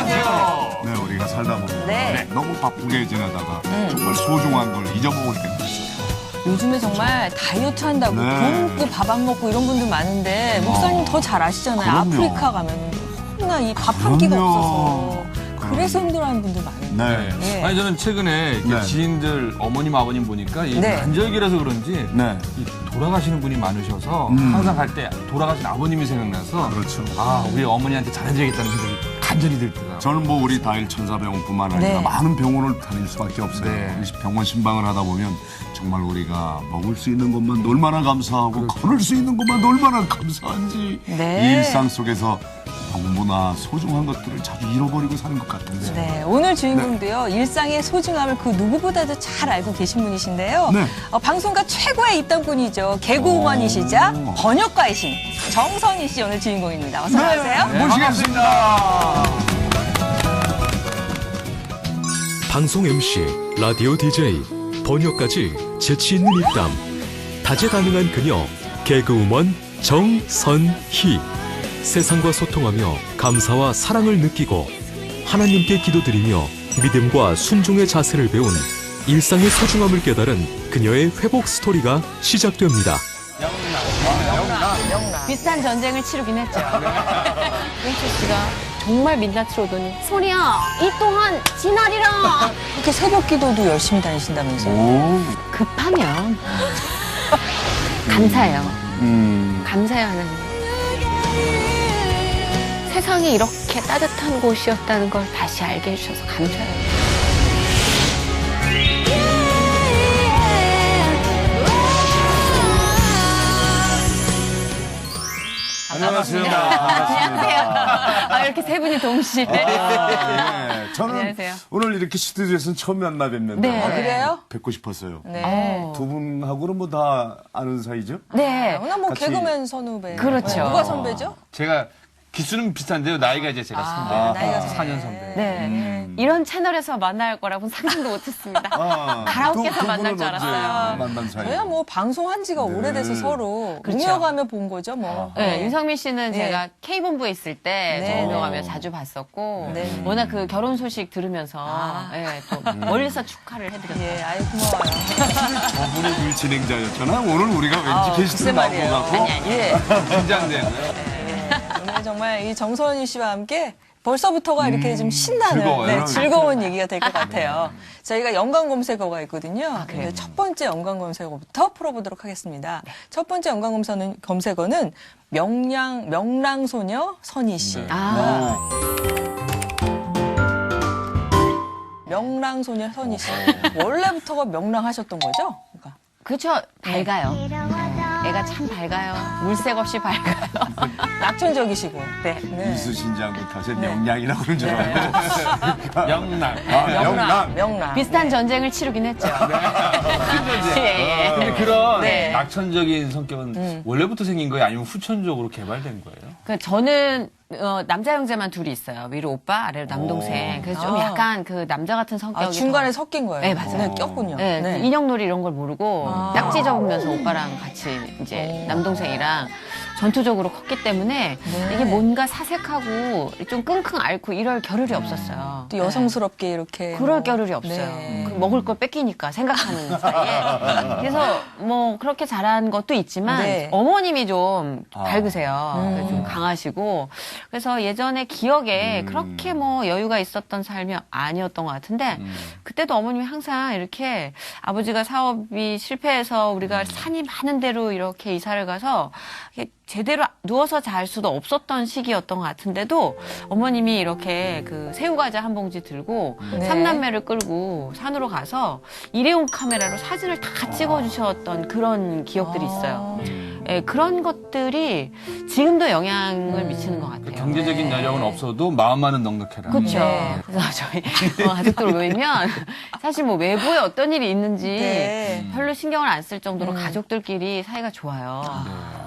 안녕하세요. 네, 우리가 살다 보면 네. 너무 바쁘게 지내다가 정말 소중한 걸 잊어먹을 때가 있어요. 요즘에 정말 다이어트 한다고 네. 굶고 밥 안 먹고 이런 분들 많은데 목사님 더 잘 아시잖아요. 그럼요. 아프리카 가면 너무나 이 밥 한 끼가 그럼요. 없어서 그래서 힘들어하는 분들 많은데. 네. 예. 아니 저는 최근에 이렇게 네. 지인들 어머님 아버님 보니까 이 네. 간절기라서 그런지 네. 이 돌아가시는 분이 많으셔서 항상 갈 때 돌아가신 아버님이 생각나서 그렇죠. 아 우리 어머니한테 잘해줘야겠다는 생각이 간절히 들더라고요. 저는 뭐 우리 다일 천사병원뿐만 아니라 네. 많은 병원을 다닐 수밖에 없어요. 네. 병원 신방을 하다 보면 정말 우리가 먹을 수 있는 것만 얼마나 감사하고 걸을 수 있는 것만 얼마나 감사한지 네. 이 일상 속에서 너무나 소중한 것들을 자주 잃어버리고 사는 것 같은데. 네, 오늘 주인공도요, 일상의 소중함을 그 누구보다도 잘 알고 계신 분이신데요. 네. 방송가 최고의 입담꾼이죠. 개그우먼이시자 오. 번역가이신 정선희 씨 오늘 주인공입니다. 어서 나오세요. 네, 모시겠습니다. 방송 MC, 라디오 DJ, 번역까지 재치 있는 입담. 다재다능한 그녀, 개그우먼 정선희. 세상과 소통하며 감사와 사랑을 느끼고 하나님께 기도드리며 믿음과 순종의 자세를 배운 일상의 소중함을 깨달은 그녀의 회복 스토리가 시작됩니다. 비슷한 전쟁을 치르긴 했죠. 윤철 씨가 정말 민낯을 오더니 소리야 이 동안 지나리라. 이렇게 새벽 기도도 열심히 다니신다면서요. 급하면 감사해요. 감사해요 하나님. 세상이 이렇게 따뜻한 곳이었다는 걸 다시 알게 해주셔서 감사해요. 안녕하세요. 안녕하세요. 아, 이렇게 세 분이 동시에. 네. 저는 안녕하세요. 오늘 이렇게 스튜디오에서는 처음 만나 뵙는데 네. 그래요? 뵙고 싶었어요. 네. 두 분하고는 뭐 다 아는 사이죠? 네. 워낙 뭐 같이- 개그맨 선후배. 그렇죠. 네, 누가 선배죠? 제가 기수는 비슷한데요. 나이가 이제 제가 선배. 나이가 4년 선배. 네. 이런 채널에서 만날 거라고는 상상도 못했습니다. 아, 가라오케에서 두 만날 분은 줄 언제 알았어요. 만난 사이. 저야 뭐 방송한 지가 오래돼서 서로 그렇죠. 웅여가며 본 거죠, 뭐. 네, 윤성민 씨는 네. 제가 K본부에 있을 때 네. 동료하며 자주 봤었고 네. 워낙 그 결혼 소식 들으면서 예, 또 멀리서 축하를 해드렸어요. 예, 아유, 고마워요. 저분이 일 진행자였잖아. 오늘 우리가 왠지 글쎄 게스트를 나온 것 말이에요. 같고. 예. 긴장되고요. 오늘 정말 이 정선희 씨와 함께 벌써부터가 이렇게 좀 신나는 즐거워요. 즐거운 얘기가 될 것 같아요. 저희가 연관 검색어가 있거든요. 그래요? 근데 첫 번째 연관 검색어부터 풀어보도록 하겠습니다. 첫 번째 연관 검색어는 명랑소녀 선희 씨. 아, 명랑소녀 선희 씨. 원래부터가 명랑하셨던 거죠? 그러니까. 그렇죠. 밝아요. 애가 참 밝아요. 물색 없이 밝아요. 낙천적이시고. 네. 있으신지 않고 다시 명량이라고 그런 줄 알고. 영락. 명랑. 비슷한 전쟁을 치르긴 했죠. 예. 근데 그런 네. 낙천적인 성격은 원래부터 생긴 거예요? 아니면 후천적으로 개발된 거예요? 그 저는 남자 형제만 둘이 있어요. 위로 오빠, 아래로 남동생. 그래서 좀 아. 약간 그 남자 같은 성격이 아, 중간에 더- 섞인 거예요. 네, 맞아요. 꼈군요. 네, 네. 인형놀이 이런 걸 모르고 아. 딱지 접으면서 오빠랑 같이 이제 남동생이랑 전투적으로 컸기 때문에 네. 이게 뭔가 사색하고 좀 끙끙 앓고 이럴 겨를이 없었어요. 또 여성스럽게 이렇게. 그럴 뭐. 겨를이 없어요. 네. 그 먹을 걸 뺏기니까 생각하는 사이에. 그래서 뭐 그렇게 잘한 것도 있지만 네. 어머님이 좀 밝으세요. 그래서 음. 좀 강하시고. 그래서 예전에 기억에 그렇게 뭐 여유가 있었던 삶이 아니었던 것 같은데 그때도 어머님이 항상 이렇게 아버지가 사업이 실패해서 우리가 산이 많은 데로 이렇게 이사를 가서 이렇게 제대로 누워서 잘 수도 없었던 시기였던 것 같은데도 어머님이 이렇게 그 새우과자 한 봉지 들고 네. 삼남매를 끌고 산으로 가서 일회용 카메라로 사진을 다 찍어주셨던 그런 기억들이 있어요. 예, 그런 것들이 지금도 영향을 미치는 것 같아요. 경제적인 여력은 없어도 마음만은 넉넉해라. 그렇죠. 네. 그래서 저희 가족들 모이면 사실 뭐 외부에 어떤 일이 있는지 네. 별로 신경을 안 쓸 정도로 가족들끼리 사이가 좋아요.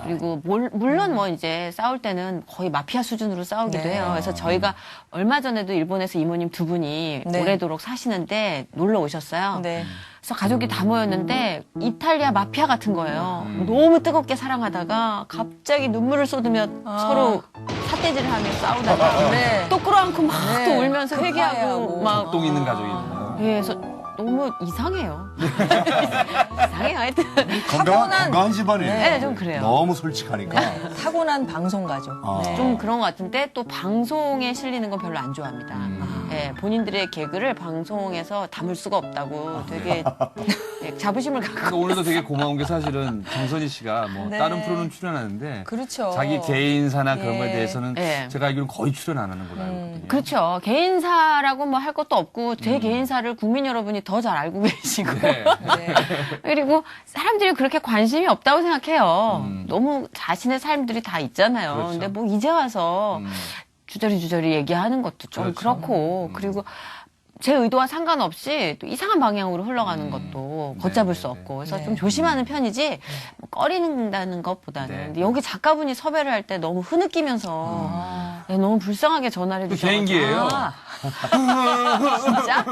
그리고 물론 뭐 이제 싸울 때는 거의 마피아 수준으로 싸우기도 네. 해요. 그래서 저희가 얼마 전에도 일본에서 이모님 두 분이 네. 오래도록 사시는데 놀러 오셨어요. 네. 그래서 가족이 다 모였는데 이탈리아 마피아 같은 거예요. 너무 뜨겁게 사랑하다가 갑자기 눈물을 쏟으며 서로 삿대질을 하며 싸우다가 네. 또 끌어안고 막 또 네. 가면서 회개하고 막 똥 있는 가족이구나. 예, 그래서 너무 이상해요. 이상해요, 하여튼. 건강한 집안이에요. 네, 좀 그래요. 너무 솔직하니까. 타고난 방송 가족. 네. 좀 그런 것 같은데 또 방송에 실리는 건 별로 안 좋아합니다. 예, 본인들의 개그를 방송에서 담을 수가 없다고 되게 예, 자부심을 갖고. 그러니까 오늘도 되게 고마운 게 사실은 정선희 씨가 뭐 네. 다른 프로는 출연하는데 그렇죠. 자기 개인사나 그런 예. 거에 대해서는 예. 제가 알기로는 거의 출연 안 하는 걸로 알거든요. 그렇죠. 개인사라고 뭐 할 것도 없고 제 개인사를 국민 여러분이 더 잘 알고 계시고 네. 네. 그리고 사람들이 그렇게 관심이 없다고 생각해요. 너무 자신의 삶들이 다 있잖아요. 그렇죠. 근데 뭐 이제 와서 주저리 얘기하는 것도 좀 그렇죠. 그렇고 그리고 제 의도와 상관없이 또 이상한 방향으로 흘러가는 것도 걷잡을 수 없고 그래서 네. 좀 조심하는 편이지 뭐 꺼리는다는 것보다는 네. 근데 여기 작가분이 섭외를 할 때 너무 흐느끼면서 네, 너무 불쌍하게 전화를 또 해주셔서 개인기예요. 진짜?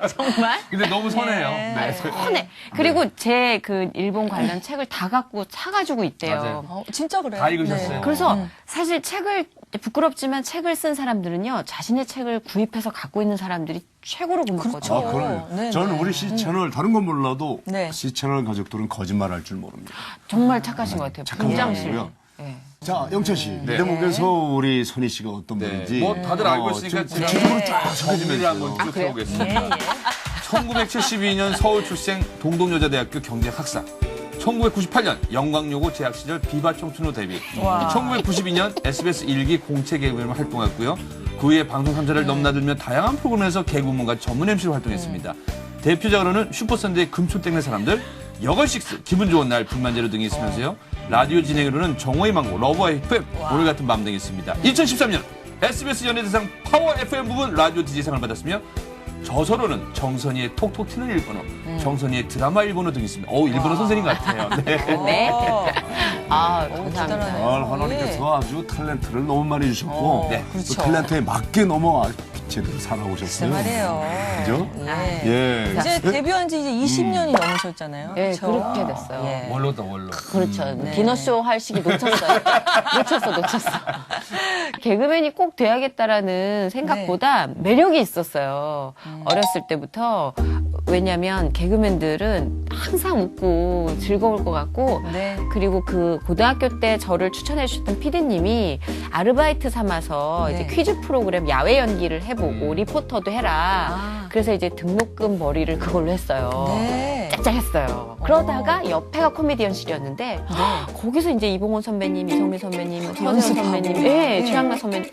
정말? 근데 너무 선해요. 네. 선해. 그리고 제 그 일본 관련 책을 다 갖고 사가지고 있대요. 맞아요. 진짜 그래요. 다 읽으셨어요? 그래서 사실 책을 부끄럽지만 책을 쓴 사람들은요 자신의 책을 구입해서 갖고 있는 사람들이 최고로 고맙거든요. 아, 그래요. 네, 저는 네. 우리 C채널 다른 건 몰라도 네. C채널 가족들은 거짓말할 줄 모릅니다. 정말 착하신 것 같아요. 착한 분장실. 사람이고요. 네. 자, 영철 씨. 대목에서 우리 선희 씨가 어떤 네. 분인지. 뭐 다들 알고 있으니까 좀 제가 구체적으로 쫙 정리를 한번 쭉 그래요? 해보겠습니다. 1972년 서울 출생 동동여자대학교 경제학사. 1998년 영광여고 재학 시절 비바 청춘으로 데뷔. 1992년 SBS 1기 공채 개그맨으로 활동했고요. 그 후에 방송 3사를 넘나들며 다양한 프로그램에서 개그우먼과 전문 MC로 활동했습니다. 대표작으로는 슈퍼선데이 금초 땡네 사람들, 여걸식스, 기분 좋은 날, 불만제로 등이 있으면서요. 라디오 진행으로는 정호의 망고, 러버 FM, 오늘 같은 밤 등이 있습니다. 2013년 SBS 연예대상 파워 FM 부분 라디오 DJ상을 받았으며 저서로는 정선희의 톡톡 튀는 일본어, 정선희의 드라마 일본어 등이 있습니다. 일본어 선생님 같아요. 네. 네. 아, 감사합니다. 대단하네요. 하나님께서 아주 탤런트를 너무 많이 주셨고 네. 그렇죠. 또 탤런트에 맞게 너무 제대로 살아오셨어요. 그 말이에요. 그죠? 네. 예. 이제 데뷔한 지 이제 20년이 넘으셨잖아요. 네, 그렇죠? 그렇게 됐어요. 예. 원로다, 원로. 그렇죠. 디너쇼 할 시기 놓쳤어요. 놓쳤어. 개그맨이 꼭 돼야겠다라는 생각보다 매력이 있었어요. 어렸을 때부터. 왜냐면 개그맨들은 항상 웃고 즐거울 것 같고 네. 그리고 그 고등학교 때 저를 추천해 주셨던 PD님이 아르바이트 삼아서 네. 이제 퀴즈 프로그램 야외 연기를 해보고 리포터도 해라. 아. 그래서 이제 등록금 머리를 그걸로 했어요. 네. 짭짤했어요. 그러다가 옆에가 코미디언실이었는데 거기서 이제 이봉원 선배님, 이성미 선배님, 서재원 연습하고. 선배님, 네. 최양락 선배님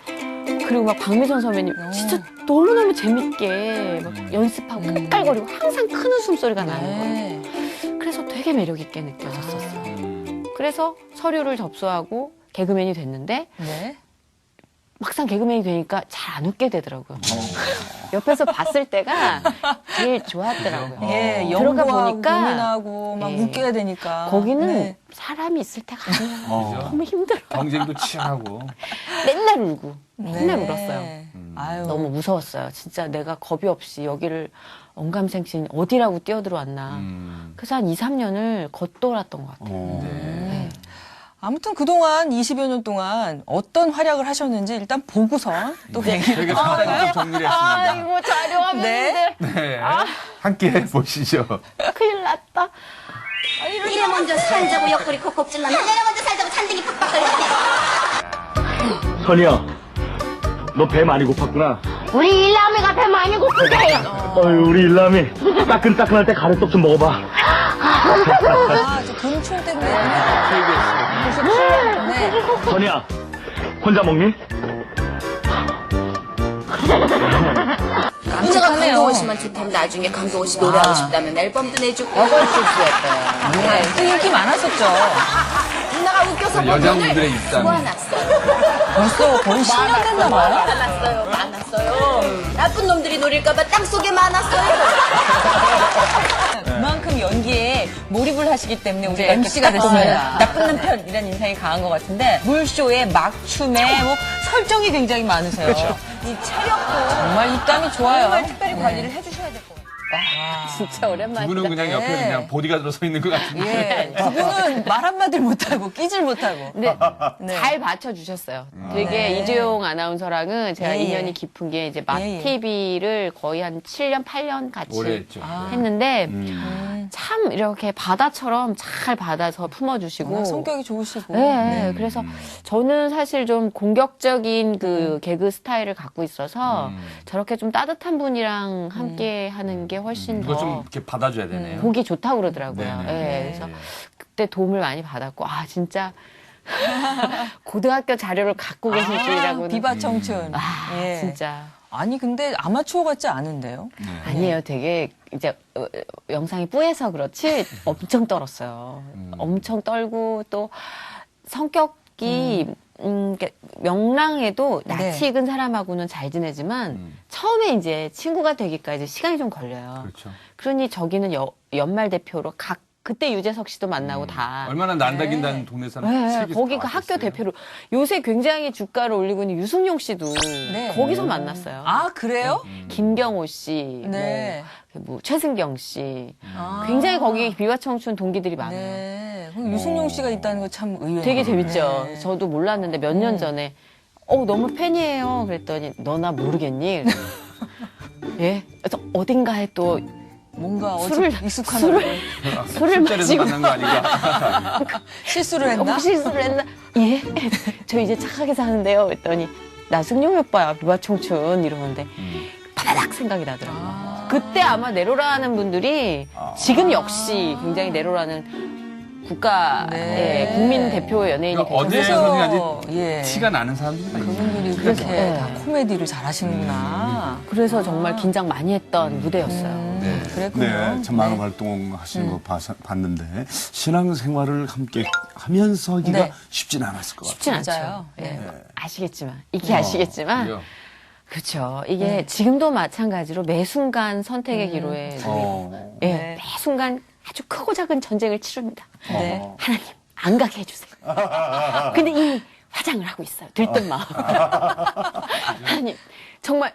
그리고 막 박미선 선배님 진짜 너무너무 재밌게 막 연습하고 깔깔거리고 항상 큰 웃음소리가 나는 거예요. 네. 그래서 되게 매력 있게 느껴졌었어요. 그래서 서류를 접수하고 개그맨이 됐는데 네. 막상 개그맨이 되니까 잘 안 웃게 되더라고요. 옆에서 봤을 때가 제일 좋았더라고요. 예, 들어가 연구하고 보니까 고민하고 막 예. 웃겨야 되니까. 거기는 네. 사람이 있을 때가 아니에요. 너무 힘들어. 경쟁도 치열하고. 맨날 울고 맨날 네. 울었어요. 아유. 너무 무서웠어요. 진짜 내가 겁이 없이 여기를 언감생심 어디라고 뛰어들어왔나. 그래서 한 2, 3년을 겉돌았던 것 같아요. 네. 아무튼 그동안 20여 년 동안 어떤 활약을 하셨는지 일단 보고선 또 얘기를 되게 간단히 좀 정리를 했습니다. 아이고 자료화면들 네. 함께 보시죠. 큰일 났다. 니네 먼저 살자고 옆구리 콕콕 찔렀네. 내가 먼저 살자고 잔등이 팍팍 걸렸네. 선이야, 너 배 많이 고팠구나. 우리 일남이가 배 많이 고프대요. 어휴, 우리 일남이 따끈따끈할 때 가래떡 좀 먹어봐. 아, 저 금총 때문에. 네. 선이야, 혼자 먹니? 남자가 강동원 씨만 좋다면 나중에 강동원 씨 노래하고 싶다면 앨범도 내주고. 네. 또 인기 많았었죠. 누나가 웃겨서 여자분들의 입장. 모아놨어요. 벌써 거의 10년 됐나 봐요. 많았어요. 나쁜 놈들이 노릴까봐 땅속에 많았어요. 그만큼 연기에 몰입을 하시기 때문에 우리가 MC가 됐어요. 나쁜 남편이라는 인상이 강한 것 같은데 물쇼에 막춤에 뭐 설정이 굉장히 많으세요. 이 체력도 정말 입담이 좋아요. 정말 특별히 관리를 해주셔야 될 것 같아요. 진짜 두 오랜만이다. 분은 그냥 옆에 네. 그냥 보디가드로 서 있는 것 같은데. 예. 두 분은 말 한마디를 못하고, 끼질 못하고. 근데 네. 잘 받쳐주셨어요. 되게 네. 이주용 아나운서랑은 제가 예, 예. 인연이 깊은 게 이제 예, 예. 맛TV를 거의 한 7년, 8년 같이 오래 했죠. 했는데 참 이렇게 바다처럼 잘 받아서 품어주시고 워낙 성격이 좋으시고. 네, 그래서 저는 사실 좀 공격적인 그 개그 스타일을 갖고 있어서 저렇게 좀 따뜻한 분이랑 함께 하는 게 훨씬 이거 좀 더 이렇게 받아줘야 되네요. 보기 좋다고 그러더라고요. 네네. 예, 그래서 그때 도움을 많이 받았고, 아, 진짜 고등학교 자료를 갖고 계실 줄이라고는. 비바 청춘. 아, 예. 진짜. 아니, 근데 아마추어 같지 않은데요? 아니에요. 되게 이제 영상이 뿌해서 그렇지 엄청 떨었어요. 엄청 떨고 또 성격이 그러니까 명랑해도 낯이 네. 익은 사람하고는 잘 지내지만 처음에 이제 친구가 되기까지 시간이 좀 걸려요. 그렇죠. 그러니 저기는 연말 대표로 그때 유재석 씨도 만나고 다. 얼마나 난다긴다는 동네 사람. 네, 세계에서 거기 다 그 학교 왔었어요. 대표로 요새 굉장히 주가를 올리고 있는 유승용 씨도 네. 거기서 만났어요. 아, 그래요? 김경호 씨, 네. 뭐 최승경 씨, 아. 굉장히 거기 비화청춘 동기들이 많아요. 네. 그럼 유승용 씨가 있다는 거 참 의외예요. 되게 재밌죠. 네. 저도 몰랐는데 몇 년 전에 너무 팬이에요. 그랬더니 너 나 모르겠니? 예? 그래서 어딘가에 또 뭔가 술을- 어디 익숙한 술을- 얼굴. 술을 술자리에서 마시고 만난 거 아닌가. 실수를 했나? 실수를 했나? 예? 저 이제 착하게 사는데요. 그랬더니 나 승용이 오빠야 비바청춘 이러는데 바다닥 생각이 나더라고요. 그때 아마 네로라는 분들이 지금 역시 굉장히 네로라는 국가 네. 국민 대표 연예인이 그러니까 어디에 되셔서 서는 아주 예. 티가 나는 사람들이 많아요. 그분들이 그래서, 그렇게 네. 다 코미디를 잘 하시는구나. 그래서 정말 긴장 많이 했던 무대였어요. 그랬군요. 네, 참 많은 활동하시는 거 봤는데 신앙생활을 함께 하면서 하기가 네. 쉽진 않았을 것 같아요. 쉽진 않죠. 맞아요. 예. 네. 아시겠지만, 익히 아시겠지만, 그죠? 그렇죠. 이게 지금도 마찬가지로 매 순간 선택의 기로에 예, 네. 매 순간 아주 크고 작은 전쟁을 치릅니다. 네. 하나님 안 가게 해주세요. 근데 이미 화장을 하고 있어요. 들뜬 마음. 하나님 정말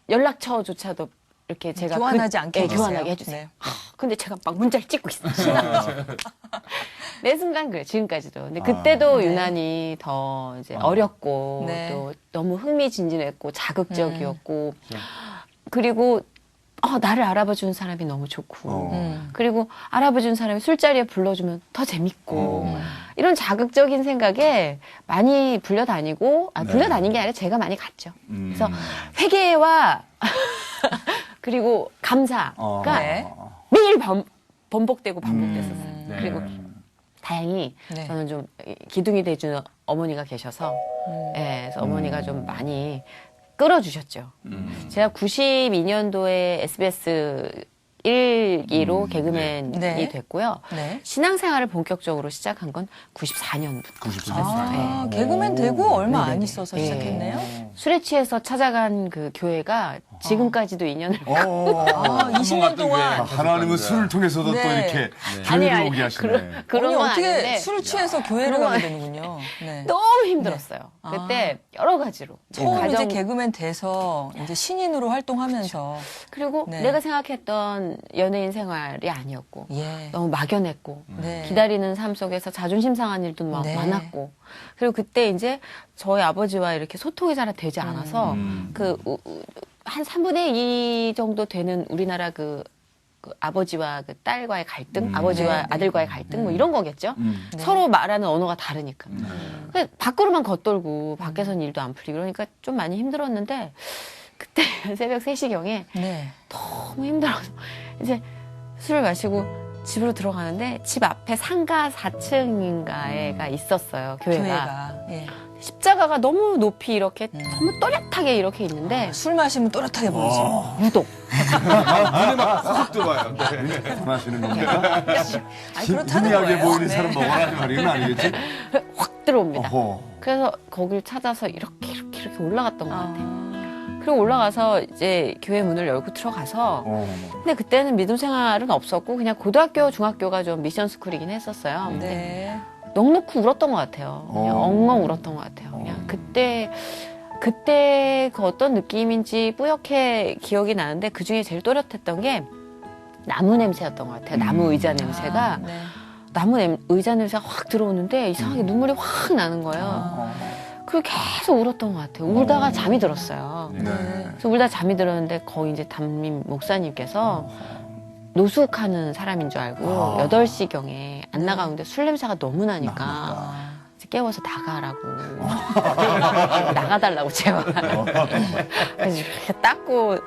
연락처조차도 이렇게 제가 교환하지 않게 해주세요. 교환하게 해주세요. 네. 근데 제가 막 문자를 찍고 있어요. 신나서. 매 순간 그래 지금까지도. 근데 그때도 유난히 더 이제 어렸고 네. 또 너무 흥미진진했고 자극적이었고 그리고 나를 알아봐주는 사람이 너무 좋고 그리고 알아봐주는 사람이 술자리에 불러주면 더 재밌고 이런 자극적인 생각에 많이 불려다니고 불려다닌 게 아니라 제가 많이 갔죠. 그래서 회개와 그리고 감사가 네. 매일 번복되고 반복됐었어요. 네. 그리고 다행히 네. 저는 좀 기둥이 돼주는 어머니가 계셔서 예, 그래서 어머니가 좀 많이 끌어주셨죠. 제가 92년도에 SBS 1기로 개그맨이 네. 됐고요. 네. 신앙생활을 본격적으로 시작한 건 94년부터. 94년. 아, 네. 개그맨 되고 얼마 안 네네네. 있어서 예. 시작했네요. 술에 취해서 찾아간 그 교회가 지금까지도 인연을 아, 20년 동안. 하나님은 술을 통해서도 네. 또 이렇게 아니, 교회를 아니, 오게 하시네. 그런 아니, 건 어떻게 아닌데 술을 취해서 교회를 그런 가게 건 되는군요. 네. 너무 힘들었어요. 그때 여러 가지로 처음 이제 개그맨 돼서 이제 신인으로 활동하면서 그리고 네. 내가 생각했던 연예인 생활이 아니었고 예. 너무 막연했고 네. 기다리는 삶 속에서 자존심 상한 일도 네. 많았고 그리고 그때 이제 저희 아버지와 이렇게 소통이 잘 되지 않아서 한 3분의 2 정도 되는 우리나라 그 아버지와 그 딸과의 갈등, 아버지와 네, 네. 아들과의 갈등 뭐 이런 거겠죠. 서로 말하는 언어가 다르니까. 그러니까 밖으로만 겉돌고 밖에서는 일도 안 풀리고 그러니까 좀 많이 힘들었는데 그때 새벽 3시경에 네. 너무 힘들어서 이제 술을 마시고 집으로 들어가는데 집 앞에 상가 4층인가에가 있었어요. 교회가. 예. 십자가가 너무 높이 이렇게 너무 또렷하게 이렇게 있는데 술 마시면 또렷하게 보이지. 유독 눈에 막확 들어와요. 하시는 겁니까? 아니, 그렇다는 희미하게 거예요. 보이는 네. 사람 먹어라는 말이건 아니겠지? 확 들어옵니다. 어허. 그래서 거길 찾아서 이렇게 올라갔던 것 같아요. 그리고 올라가서 이제 교회 문을 열고 들어가서 근데 그때는 믿음 생활은 없었고 그냥 고등학교, 중학교가 좀 미션 스쿨이긴 했었어요. 근데 네. 넋놓고 울었던 것 같아요. 그냥 엉엉 울었던 것 같아요. 그냥 그때 그 어떤 느낌인지 뿌옇게 기억이 나는데 그 중에 제일 또렷했던 게 나무 냄새였던 것 같아요. 나무 의자 냄새가. 네. 나무 의자 냄새가 확 들어오는데 이상하게 눈물이 확 나는 거예요. 그리고 계속 울었던 것 같아요. 울다가 잠이 들었어요. 네. 그래서 울다 잠이 들었는데 거기 이제 담임 목사님께서 노숙하는 사람인 줄 알고 8시경에 안 나가는데 술 냄새가 너무 나니까 이제 깨워서 나가라고 나가달라고 제발 그래서 이렇게 닦고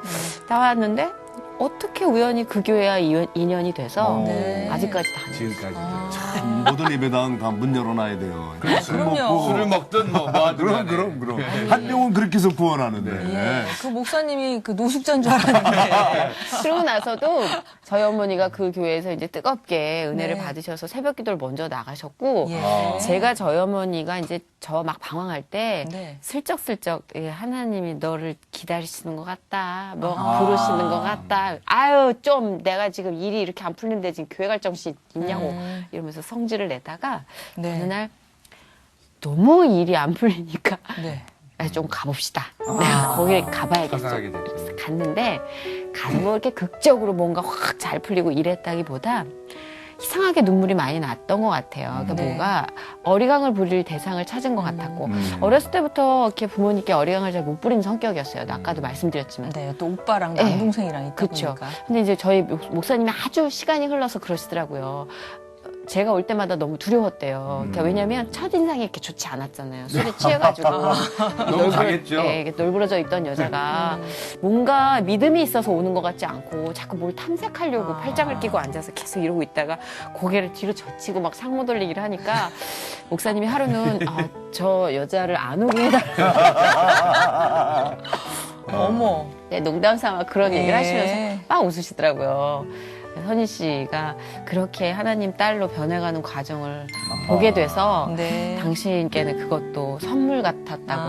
나왔는데 어떻게 우연히 그 교회와 인연이 돼서 네. 아직까지 다녀요. 지금까지. 참 모든 예배당 다 문 열어놔야 돼요. 술 그럼요. 먹고. 술을 먹든 뭐 하든 간에. 그럼. 한 명은 그렇게 해서 구원하는데. 예. 그 목사님이 그 노숙자인 줄 알았는데. 그러고 나서도 저희 어머니가 그 교회에서 이제 뜨겁게 은혜를 네. 받으셔서 새벽 기도를 먼저 나가셨고 예. 제가 저희 어머니가 이제 저 막 방황할 때 네. 슬쩍슬쩍 예, 하나님이 너를 기다리시는 것 같다. 뭐 부르시는 것 같다. 아유 좀 내가 지금 일이 이렇게 안 풀리는데 지금 교회 갈 정신 있냐고 이러면서 성질을 내다가 네. 어느 날 너무 일이 안 풀리니까 네. 아, 좀 가봅시다. 내가 거기에 가봐야겠어. 가상하게 됐죠. 갔는데 가서 뭐 이렇게 극적으로 뭔가 확 잘 풀리고 이랬다기보다 이상하게 눈물이 많이 났던 것 같아요. 그러니까 네. 뭔가 어리광을 부릴 대상을 찾은 것 같았고 어렸을 때부터 이렇게 부모님께 어리광을 잘 못 부리는 성격이었어요. 아까도 말씀드렸지만. 네. 또 오빠랑 네. 남동생이랑 있다 그렇죠. 보니까. 근데 이제 저희 목사님이 아주 시간이 흘러서 그러시더라고요. 제가 올 때마다 너무 두려웠대요. 그러니까 왜냐면 첫인상이 이렇게 좋지 않았잖아요. 술에 취해가지고. 너무 강했죠. 네, 이렇게 널브러져 있던 여자가 뭔가 믿음이 있어서 오는 것 같지 않고 자꾸 뭘 탐색하려고 팔짱을 끼고 앉아서 계속 이러고 있다가 고개를 뒤로 젖히고 막 상모 돌리기를 하니까 목사님이 하루는 저 여자를 안 오게 해달라. 어머. 네, 농담 삼아 그런 얘기를 예. 하시면서 막 웃으시더라고요. 선희 씨가 그렇게 하나님 딸로 변해가는 과정을 보게 돼서 네. 당신께는 그것도 선물 같았다고.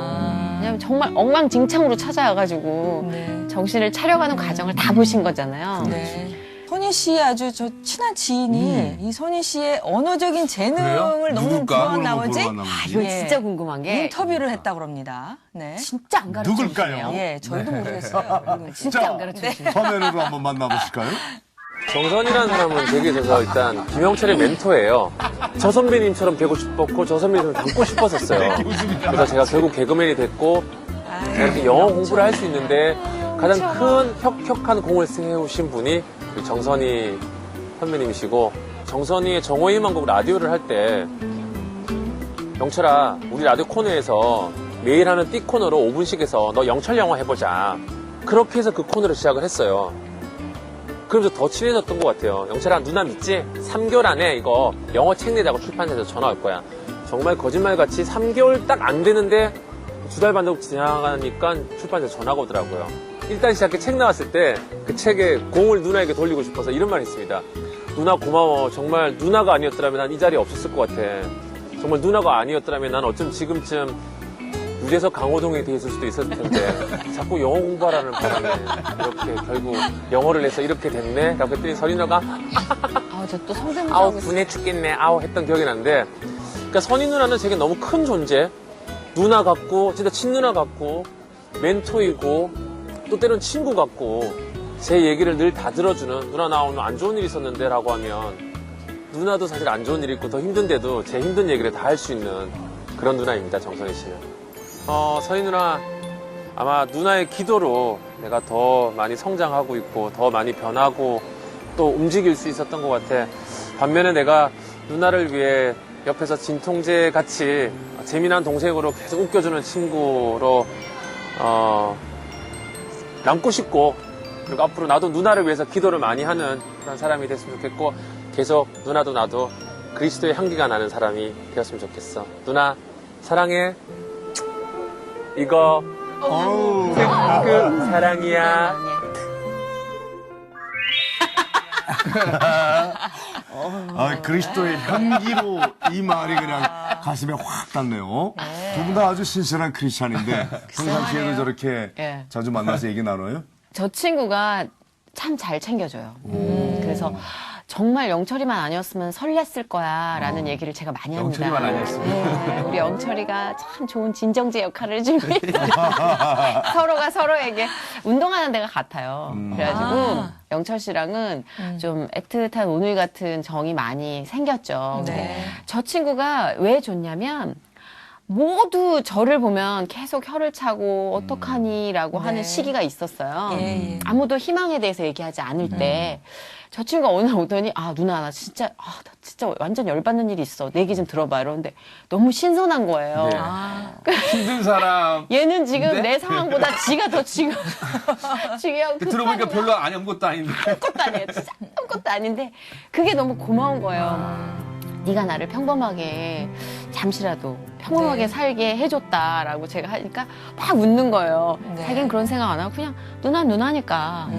왜냐면 정말 엉망진창으로 찾아와가지고 네. 정신을 차려가는 과정을 다 보신 거잖아요. 네. 선희 씨의 아주 저 친한 지인이 이 선희 씨의 언어적인 재능을 그래요? 너무 누굴까? 부러운 나머지 이거 예. 진짜 궁금한 게 인터뷰를 했다고 합니다. 네. 진짜 안 가르쳐 누굴까요? 주세요. 예, 저희도 모르겠어요. 누군지. 진짜 안 가르쳐 주세요. 화면으로 한번 만나보실까요? 정선이라는 사람은 제게있어서 일단 김영철의 멘토예요. 저 선배님처럼 되고 싶었고 저 선배님처럼 닮고 싶었었어요. 그래서 제가 결국 개그맨이 됐고 제가 이렇게 영어 공부를 할 수 있는데 가장 큰 혁혁한 공을 세우신 분이 우리 정선이 선배님이시고 정선이의 정오의 희망곡 라디오를 할 때 영철아 우리 라디오 코너에서 매일 하는 띠 코너로 5분씩 해서 너 영철 영어 해보자. 그렇게 해서 그 코너를 시작을 했어요. 그러면서 더 친해졌던 것 같아요. 영철아 누나 믿지? 3개월 안에 이거 영어 책 내자고 출판사에서 전화 올 거야. 정말 거짓말같이 3개월 딱 안 되는데 2달 반 정도 지나가니까 출판사에서 전화가 오더라고요. 일단 시작해 책 나왔을 때 그 책에 공을 누나에게 돌리고 싶어서 이런 말이 있습니다. 누나 고마워. 정말 누나가 아니었더라면 난 이 자리에 없었을 것 같아. 정말 누나가 아니었더라면 난 어쩜 지금쯤 유재석 강호동에 돼 있을 수도 있었을 텐데 자꾸 영어 공부하라는 바람에 이렇게 결국 영어를 해서 이렇게 됐네 라고 했더니 선인어가 저 또 성대모사 아우 하고 있어요. 분해 죽겠네 아우 했던 기억이 나는데 그러니까 선인 누나는 제게 너무 큰 존재 누나 같고 진짜 친누나 같고 멘토이고 또 때론 친구 같고 제 얘기를 늘 다 들어주는 누나 나 오늘 안 좋은 일 있었는데 라고 하면 누나도 사실 안 좋은 일이 있고 더 힘든데도 제 힘든 얘기를 다 할 수 있는 그런 누나입니다. 정선희 씨는. 선희 누나, 아마 누나의 기도로 내가 더 많이 성장하고 있고, 더 많이 변하고, 또 움직일 수 있었던 것 같아. 반면에 내가 누나를 위해 옆에서 진통제 같이 재미난 동생으로 계속 웃겨주는 친구로, 남고 싶고, 그리고 앞으로 나도 누나를 위해서 기도를 많이 하는 그런 사람이 됐으면 좋겠고, 계속 누나도 나도 그리스도의 향기가 나는 사람이 되었으면 좋겠어. 누나, 사랑해. 이거 그 사랑이야. 그리스도의 향기로 이 말이 그냥 가슴에 확 닿네요. 두 분 다 아주 신실한 크리스찬인데 평상시에도 저렇게 예. 자주 만나서 얘기 나눠요? 저 친구가 참 잘 챙겨줘요. 그래서 정말 영철이만 아니었으면 설렜을 거야라는 얘기를 제가 많이 합니다. 영철이만 아니었으면. 네, 우리 영철이가 참 좋은 진정제 역할을 해주고 서로가 서로에게 운동하는 데가 같아요. 그래가지고 영철 씨랑은 좀 애틋한 오누이 같은 정이 많이 생겼죠. 네. 저 친구가 왜 좋냐면 모두 저를 보면 계속 혀를 차고 어떡하니라고 네. 하는 시기가 있었어요. 예, 예. 아무도 희망에 대해서 얘기하지 않을 때 저 친구가 어느 날 오더니 누나 나 진짜 완전 열받는 일이 있어. 내 얘기 좀 들어봐. 이러는데 너무 신선한 거예요. 네. 힘든 사람. 얘는 지금 네? 내 상황보다 지가 더 중요한 들어보니까 별로 아무것도 아닌데. 아무것도 아니에요. 진짜 아무것도 아닌데 그게 너무 고마운 거예요. 네가 나를 평범하게 잠시라도 평범하게 네. 살게 해줬다라고 제가 하니까 막 웃는 거예요. 네. 자기는 그런 생각 안 하고 그냥 누나는 누나니까.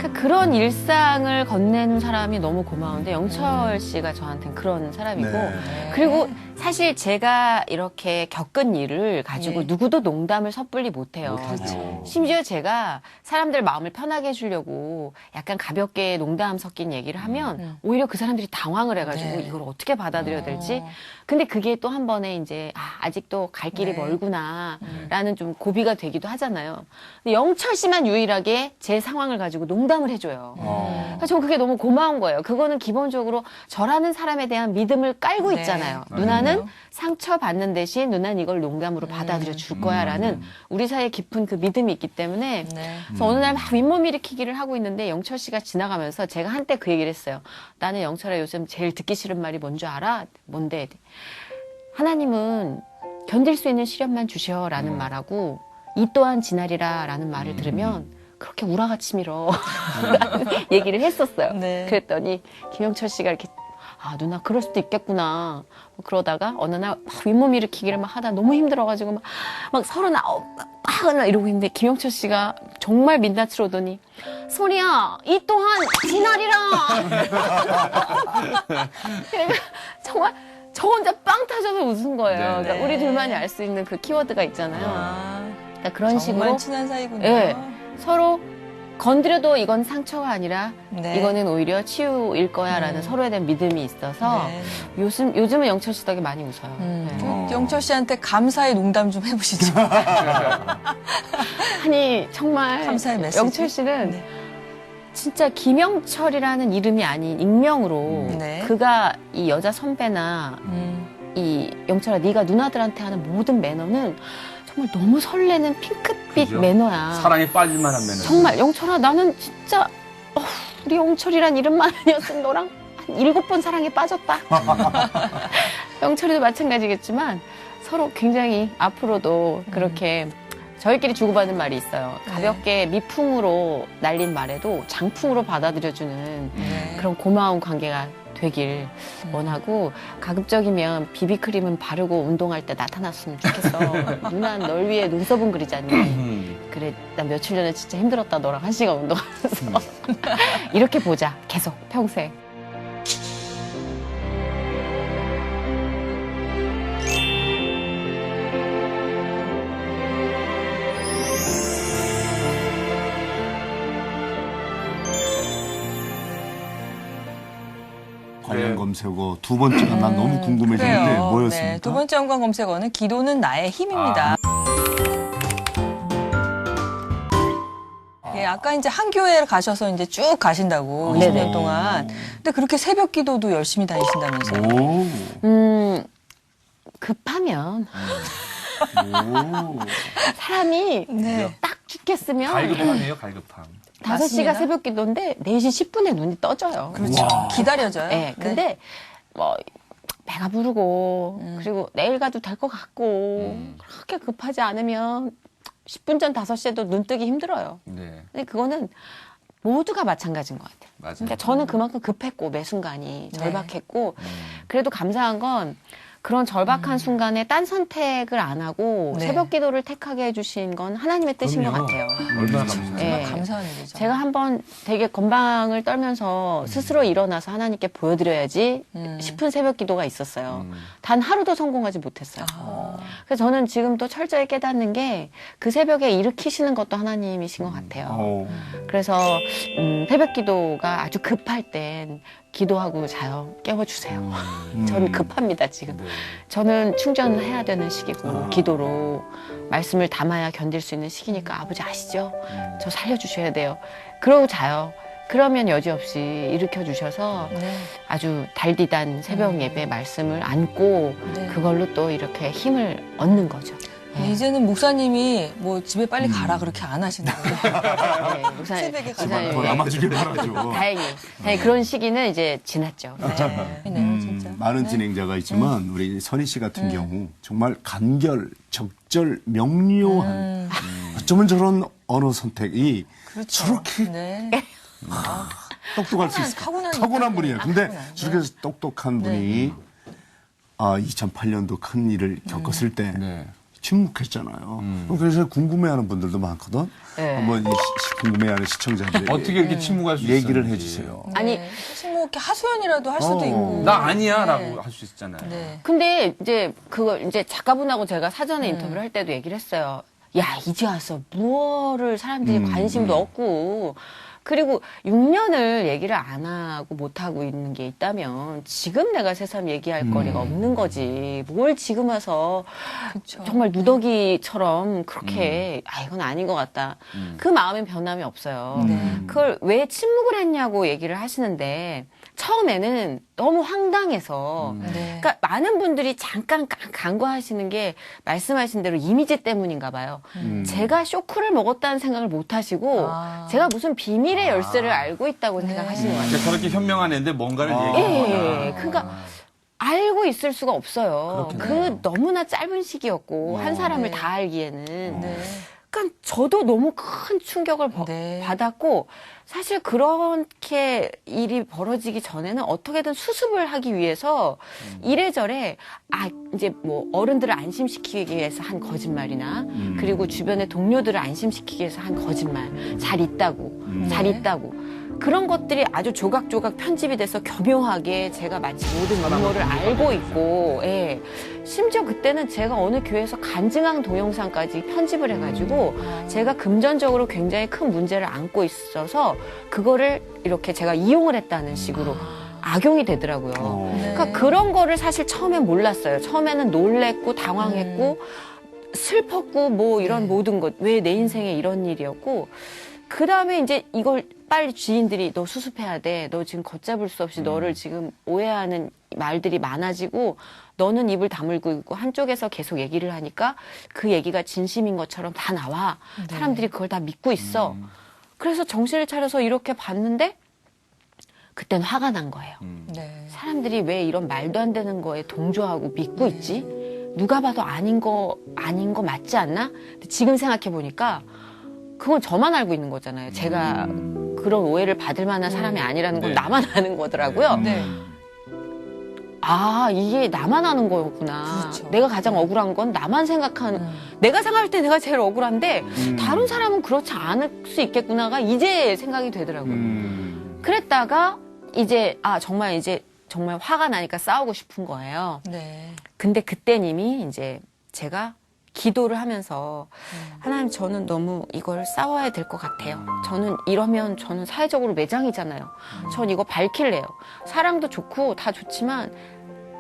그러니까 그런 일상을 건네는 사람이 너무 고마운데 영철 씨가 저한테는 그런 사람이고 네. 그리고 사실 제가 이렇게 겪은 일을 가지고 예. 누구도 농담을 섣불리 못해요. 못하죠. 심지어 제가 사람들 마음을 편하게 해주려고 약간 가볍게 농담 섞인 얘기를 하면 오히려 그 사람들이 당황을 해가지고 네. 이걸 어떻게 받아들여야 될지. 근데 그게 또 한 번에 이제 아직도 갈 길이 네. 멀구나라는 좀 고비가 되기도 하잖아요. 근데 영철 씨만 유일하게 제 상황을 가지고 농담을 해줘요. 그래서 저는 그게 너무 고마운 거예요. 그거는 기본적으로 저라는 사람에 대한 믿음을 깔고 네. 있잖아요. 맞아요. 누나는 상처받는 대신 누나는 이걸 농담으로 받아들여 줄 거야라는 우리 사이에 깊은 그 믿음이 있기 때문에 네. 그래서 어느 날 막 윗몸 일으키기를 하고 있는데 영철 씨가 지나가면서 제가 한때 그 얘기를 했어요. 나는 영철아 요즘 제일 듣기 싫은 말이 뭔 줄 알아? 뭔데? 하나님은 견딜 수 있는 시련만 주셔라는 말하고 이 또한 지나리라 라는 말을 들으면 그렇게 우라가 치밀어 라는 얘기를 했었어요. 네. 그랬더니 김영철 씨가 이렇게 누나 그럴 수도 있겠구나. 뭐 그러다가 어느 날 막 윗몸 일으키기를 막 하다 너무 힘들어가지고 막 39 이러고 있는데 김영철 씨가 정말 민낯을 오더니 소리야 이 또한 지나리라. 그러니까 정말 저 혼자 빵 터져서 웃은 거예요. 네. 그러니까 우리 둘만이 알 수 있는 그 키워드가 있잖아요. 그러니까 그런 정말 식으로 친한 사이군요. 예, 서로 건드려도 이건 상처가 아니라 네. 이거는 오히려 치유일 거야라는 서로에 대한 믿음이 있어서 네. 요즘은 영철 씨 덕에 많이 웃어요. 네. 그 영철 씨한테 감사의 농담 좀 해보시죠. 아니 정말 감사의 메시지. 영철 씨는 네. 진짜 김영철이라는 이름이 아닌 익명으로 네. 그가 이 여자 선배나 이 영철아 네가 누나들한테 하는 모든 매너는 정말 너무 설레는 핑크빛 그죠? 매너야. 사랑에 빠질 만한 매너. 정말 영철아 나는 진짜 우리 영철이란 이름만 아니었으면 너랑 한 7번 사랑에 빠졌다. 영철이도 마찬가지겠지만 서로 굉장히 앞으로도 그렇게 저희끼리 주고받는 말이 있어요. 가볍게 미풍으로 날린 말에도 장풍으로 받아들여주는 네. 그런 고마운 관계가 되길 원하고 가급적이면 비비크림은 바르고 운동할 때 나타났으면 좋겠어. 누나 널 위해 눈썹은 그리잖니. 그래 나 며칠 전에 진짜 힘들었다 너랑 1시간 운동하면서. 이렇게 보자 계속 평생. 관련 검색어 두 번째가 난 너무 궁금해지는데 그래요. 뭐였습니까? 네, 두 번째 연관 검색어는 기도는 나의 힘입니다. 예, 아까 이제 한 교회를 가셔서 이제 쭉 가신다고 20년 네네. 동안. 근데 그렇게 새벽 기도도 열심히 다니신다면서요. 오. 급하면 오. 사람이 네. 딱 죽겠으면 갈급함이에요, 갈급함. 5시가 맞습니다. 새벽 기도인데 4시 10분에 눈이 떠져요. 그렇죠. 와. 기다려져요. 네, 근데 뭐 배가 부르고 그리고 내일 가도 될 것 같고 그렇게 급하지 않으면 10분 전 5시에도 눈 뜨기 힘들어요. 네, 근데 그거는 모두가 마찬가지인 것 같아요. 맞아요. 그러니까 저는 그만큼 급했고 매 순간이 네. 절박했고 그래도 감사한 건 그런 절박한 순간에 딴 선택을 안 하고 네. 새벽 기도를 택하게 해주신 건 하나님의 뜻인 것 그럼요. 같아요. 얼마나 감사해요. 네. 감사한 일이죠. 제가 한번 되게 건방을 떨면서 스스로 일어나서 하나님께 보여드려야지 싶은 새벽 기도가 있었어요. 단 하루도 성공하지 못했어요. 그래서 저는 지금 또 철저히 깨닫는 게 그 새벽에 일으키시는 것도 하나님이신 것 같아요. 그래서 새벽 기도가 아주 급할 땐 기도하고 자요. 깨워주세요. 저는 급합니다, 지금. 저는 충전해야 되는 시기고, 기도로 말씀을 담아야 견딜 수 있는 시기니까 아버지 아시죠? 저 살려주셔야 돼요. 그러고 자요. 그러면 여지없이 일으켜 주셔서 아주 달디단 새벽 예배 말씀을 안고 그걸로 또 이렇게 힘을 얻는 거죠. 이제는 목사님이 뭐 집에 빨리 가라 그렇게 안 하시는 거예요. 네, 목사님, 새벽에 목사님, 더 남아주길 바라죠. 다행히 그런 시기는 이제 지났죠. 네, 진짜. 많은 진행자가 있지만 우리 선희 씨 같은 경우 정말 간결, 적절, 명료한 어쩌면 저런 언어 선택이 그렇죠. 저렇게 네. 똑똑할 수 있을까? 타고난 타고난 분이에요. 근데 타고난. 저렇게 똑똑한 분이 2008년도 큰 일을 겪었을 때 네. 침묵했잖아요. 그래서 궁금해하는 분들도 많거든. 네. 한번 궁금해하는 시청자들이 어떻게 이렇게 침묵할 수 얘기를 있었는지. 해주세요. 아니, 사실 뭐 이렇게 하소연이라도 할 수도 있고. 나 아니야 네. 라고 할 수 있잖아요. 네. 근데 이제 그걸 이제 작가분하고 제가 사전에 인터뷰를 할 때도 얘기를 했어요. 야, 이제 와서 무엇을 사람들이 관심도 없고, 그리고 6년을 얘기를 안 하고 못 하고 있는 게 있다면 지금 내가 새삼 얘기할 거리가 없는 거지. 뭘 지금 와서 그쵸. 정말 누더기처럼 그렇게 이건 아닌 것 같다. 그 마음엔 변함이 없어요. 그걸 왜 침묵을 했냐고 얘기를 하시는데 처음에는 너무 황당해서 네. 그러니까 많은 분들이 잠깐 간과하시는 게 말씀하신 대로 이미지 때문인가 봐요. 제가 쇼크를 먹었다는 생각을 못 하시고 제가 무슨 비밀의 열쇠를 알고 있다고 생각하시는 거예요. 그러니까 저렇게 현명한 애인데 뭔가를 예, 얘기하는 그러니까 알고 있을 수가 없어요. 그 너무나 짧은 시기였고 한 사람을 네. 다 알기에는. 네. 그러니까 저도 너무 큰 충격을 네. 받았고 사실 그렇게 일이 벌어지기 전에는 어떻게든 수습을 하기 위해서 이래저래 이제 뭐 어른들을 안심시키기 위해서 한 거짓말이나 그리고 주변의 동료들을 안심시키기 위해서 한 거짓말 잘 있다고 그런 것들이 아주 조각조각 편집이 돼서 교묘하게 제가 마치 모든 음모를 알고 있고, 예. 심지어 그때는 제가 어느 교회에서 간증한 동영상까지 편집을 해가지고 제가 금전적으로 굉장히 큰 문제를 안고 있어서 그거를 이렇게 제가 이용을 했다는 식으로 악용이 되더라고요. 그러니까 그런 거를 사실 처음엔 몰랐어요. 처음에는 놀랬고 당황했고 슬펐고 뭐 이런 모든 것, 왜 내 인생에 이런 일이었고 그 다음에 이제 이걸 빨리 지인들이 너 수습해야 돼. 너 지금 걷잡을 수 없이 너를 지금 오해하는 말들이 많아지고 너는 입을 다물고 있고 한쪽에서 계속 얘기를 하니까 그 얘기가 진심인 것처럼 다 나와. 사람들이 그걸 다 믿고 있어. 그래서 정신을 차려서 이렇게 봤는데 그땐 화가 난 거예요. 네. 사람들이 왜 이런 말도 안 되는 거에 동조하고 믿고 있지? 누가 봐도 아닌 거 맞지 않나? 근데 지금 생각해 보니까 그건 저만 알고 있는 거잖아요. 제가 그런 오해를 받을 만한 사람이 아니라는 건 네. 나만 아는 거더라고요. 네. 이게 나만 아는 거였구나. 그렇죠. 내가 가장 억울한 건 나만 생각하는, 내가 생각할 때 내가 제일 억울한데, 다른 사람은 그렇지 않을 수 있겠구나가 이제 생각이 되더라고요. 그랬다가, 이제 정말 화가 나니까 싸우고 싶은 거예요. 네. 근데 그땐 이미 이제 제가 기도를 하면서 하나님 저는 너무 이걸 싸워야 될 것 같아요. 저는 이러면 저는 사회적으로 매장이잖아요. 전 이거 밝힐래요. 사랑도 좋고 다 좋지만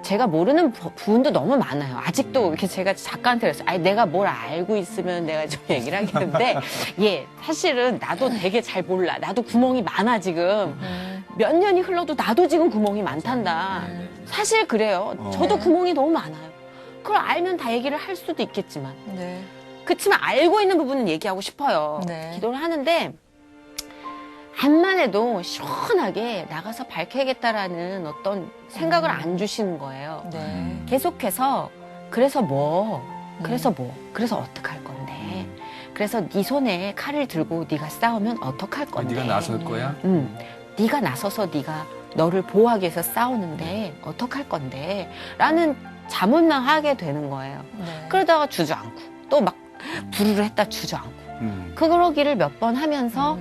제가 모르는 부분도 너무 많아요. 아직도 이렇게 제가 작가한테 그랬어요. 내가 뭘 알고 있으면 내가 좀 얘기를 하겠는데 사실은 나도 되게 잘 몰라. 나도 구멍이 많아 지금. 몇 년이 흘러도 나도 지금 구멍이 많단다. 사실 그래요. 저도 구멍이 너무 많아요. 그걸 알면 다 얘기를 할 수도 있겠지만 네. 그렇지만 알고 있는 부분은 얘기하고 싶어요. 네. 기도를 하는데 암만 해도 시원하게 나가서 밝혀야겠다라는 어떤 생각을 안 주시는 거예요. 네. 계속해서 그래서 그래서 어떡할 건데 그래서 네 손에 칼을 들고 네가 싸우면 어떡할 건데 네가 나설 거야? 네가 나서서 네가 너를 보호하기 위해서 싸우는데 어떡할 건데 라는 자문만 하게 되는 거예요. 네. 그러다가 주저앉고 또 막 부르르 했다 주저앉고 그러기를 몇 번 하면서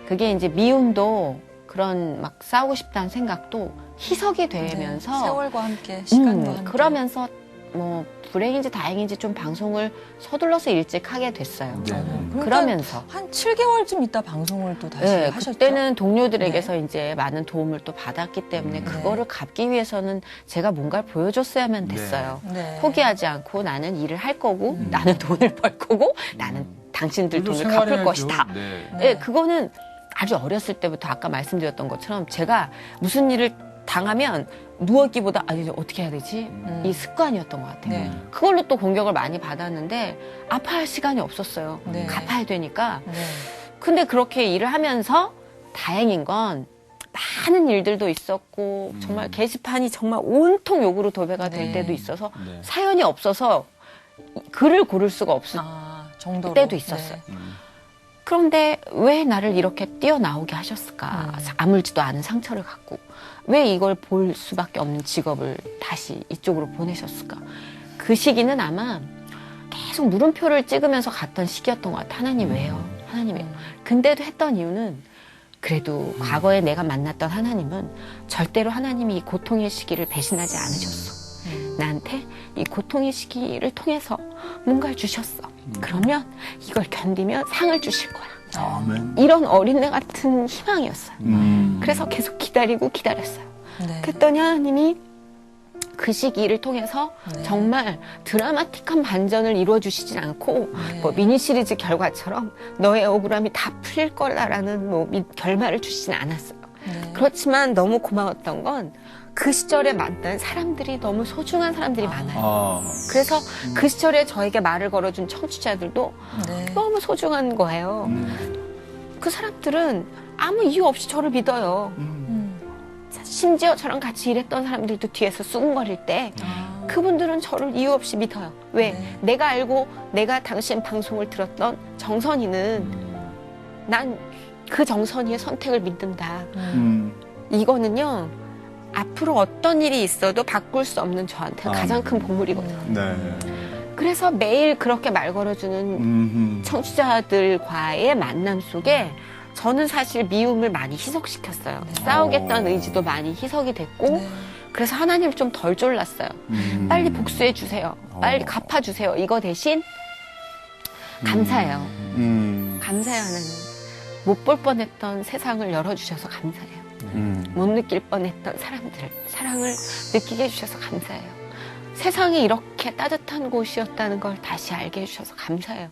그게 이제 미움도 그런 막 싸우고 싶다는 생각도 희석이 되면서 세월과 함께 시간과 함께 그러면서 뭐 불행인지 다행인지 좀 방송을 서둘러서 일찍 하게 됐어요. 네. 그러면서 한 7개월쯤 있다 방송을 또 다시 네, 하셨죠? 그때는 동료들에게서 이제 많은 도움을 또 받았기 때문에 그거를 갚기 위해서는 제가 뭔가를 보여줬어야만 됐어요. 네. 포기하지 않고 나는 일을 할 거고 나는 돈을 벌 거고 나는 당신들 그래도 돈을 갚을 생활해야죠. 것이다. 네. 네, 그거는 아주 어렸을 때부터 아까 말씀드렸던 것처럼 제가 무슨 일을 당하면 누워있기보다 아니 어떻게 해야 되지? 이 습관이었던 것 같아요. 네. 그걸로 또 공격을 많이 받았는데 아파할 시간이 없었어요. 네. 갚아야 되니까. 네. 근데 그렇게 일을 하면서 다행인 건 많은 일들도 있었고 정말 게시판이 정말 온통 욕으로 도배가 될 네. 때도 있어서 네. 사연이 없어서 글을 고를 수가 없을 정도로. 때도 있었어요. 네. 그런데 왜 나를 이렇게 뛰어나오게 하셨을까? 아물지도 않은 상처를 갖고 왜 이걸 볼 수밖에 없는 직업을 다시 이쪽으로 보내셨을까? 그 시기는 아마 계속 물음표를 찍으면서 갔던 시기였던 것 같아요. 하나님 왜요? 하나님 왜요? 근데도 했던 이유는 그래도 과거에 내가 만났던 하나님은 절대로 하나님이 이 고통의 시기를 배신하지 않으셨어. 나한테 이 고통의 시기를 통해서 뭔가를 주셨어. 그러면 이걸 견디면 상을 주실 거야. 아멘. 이런 어린애 같은 희망이었어요. 그래서 계속 기다리고 기다렸어요. 네. 그랬더니 하나님이 그 시기를 통해서 네. 정말 드라마틱한 반전을 이루어주시진 않고 네. 뭐 미니 시리즈 결과처럼 너의 억울함이 다 풀릴 거라는 뭐 결말을 주시진 않았어요. 네. 그렇지만 너무 고마웠던 건 그 시절에 만난 사람들이 너무 소중한 사람들이 많아요. 그래서 그 시절에 저에게 말을 걸어준 청취자들도 네. 너무 소중한 거예요. 그 사람들은 아무 이유 없이 저를 믿어요. 심지어 저랑 같이 일했던 사람들도 뒤에서 수군거릴 때 그분들은 저를 이유 없이 믿어요. 왜? 네. 내가 알고 내가 당신 방송을 들었던 정선이는 난 그 정선이의 선택을 믿는다. 이거는요. 앞으로 어떤 일이 있어도 바꿀 수 없는 저한테 가장 큰 보물이거든요. 네. 그래서 매일 그렇게 말 걸어주는 청취자들과의 만남 속에 저는 사실 미움을 많이 희석시켰어요. 싸우겠다는 의지도 많이 희석이 됐고 네. 그래서 하나님을 좀 덜 졸랐어요. 빨리 복수해 주세요. 빨리 갚아주세요. 이거 대신 감사해요. 감사해요 하나님. 못 볼 뻔했던 세상을 열어주셔서 감사해요. 못 느낄 뻔했던 사랑을 느끼게 해주셔서 감사해요. 세상이 이렇게 따뜻한 곳이었다는 걸 다시 알게 해주셔서 감사해요.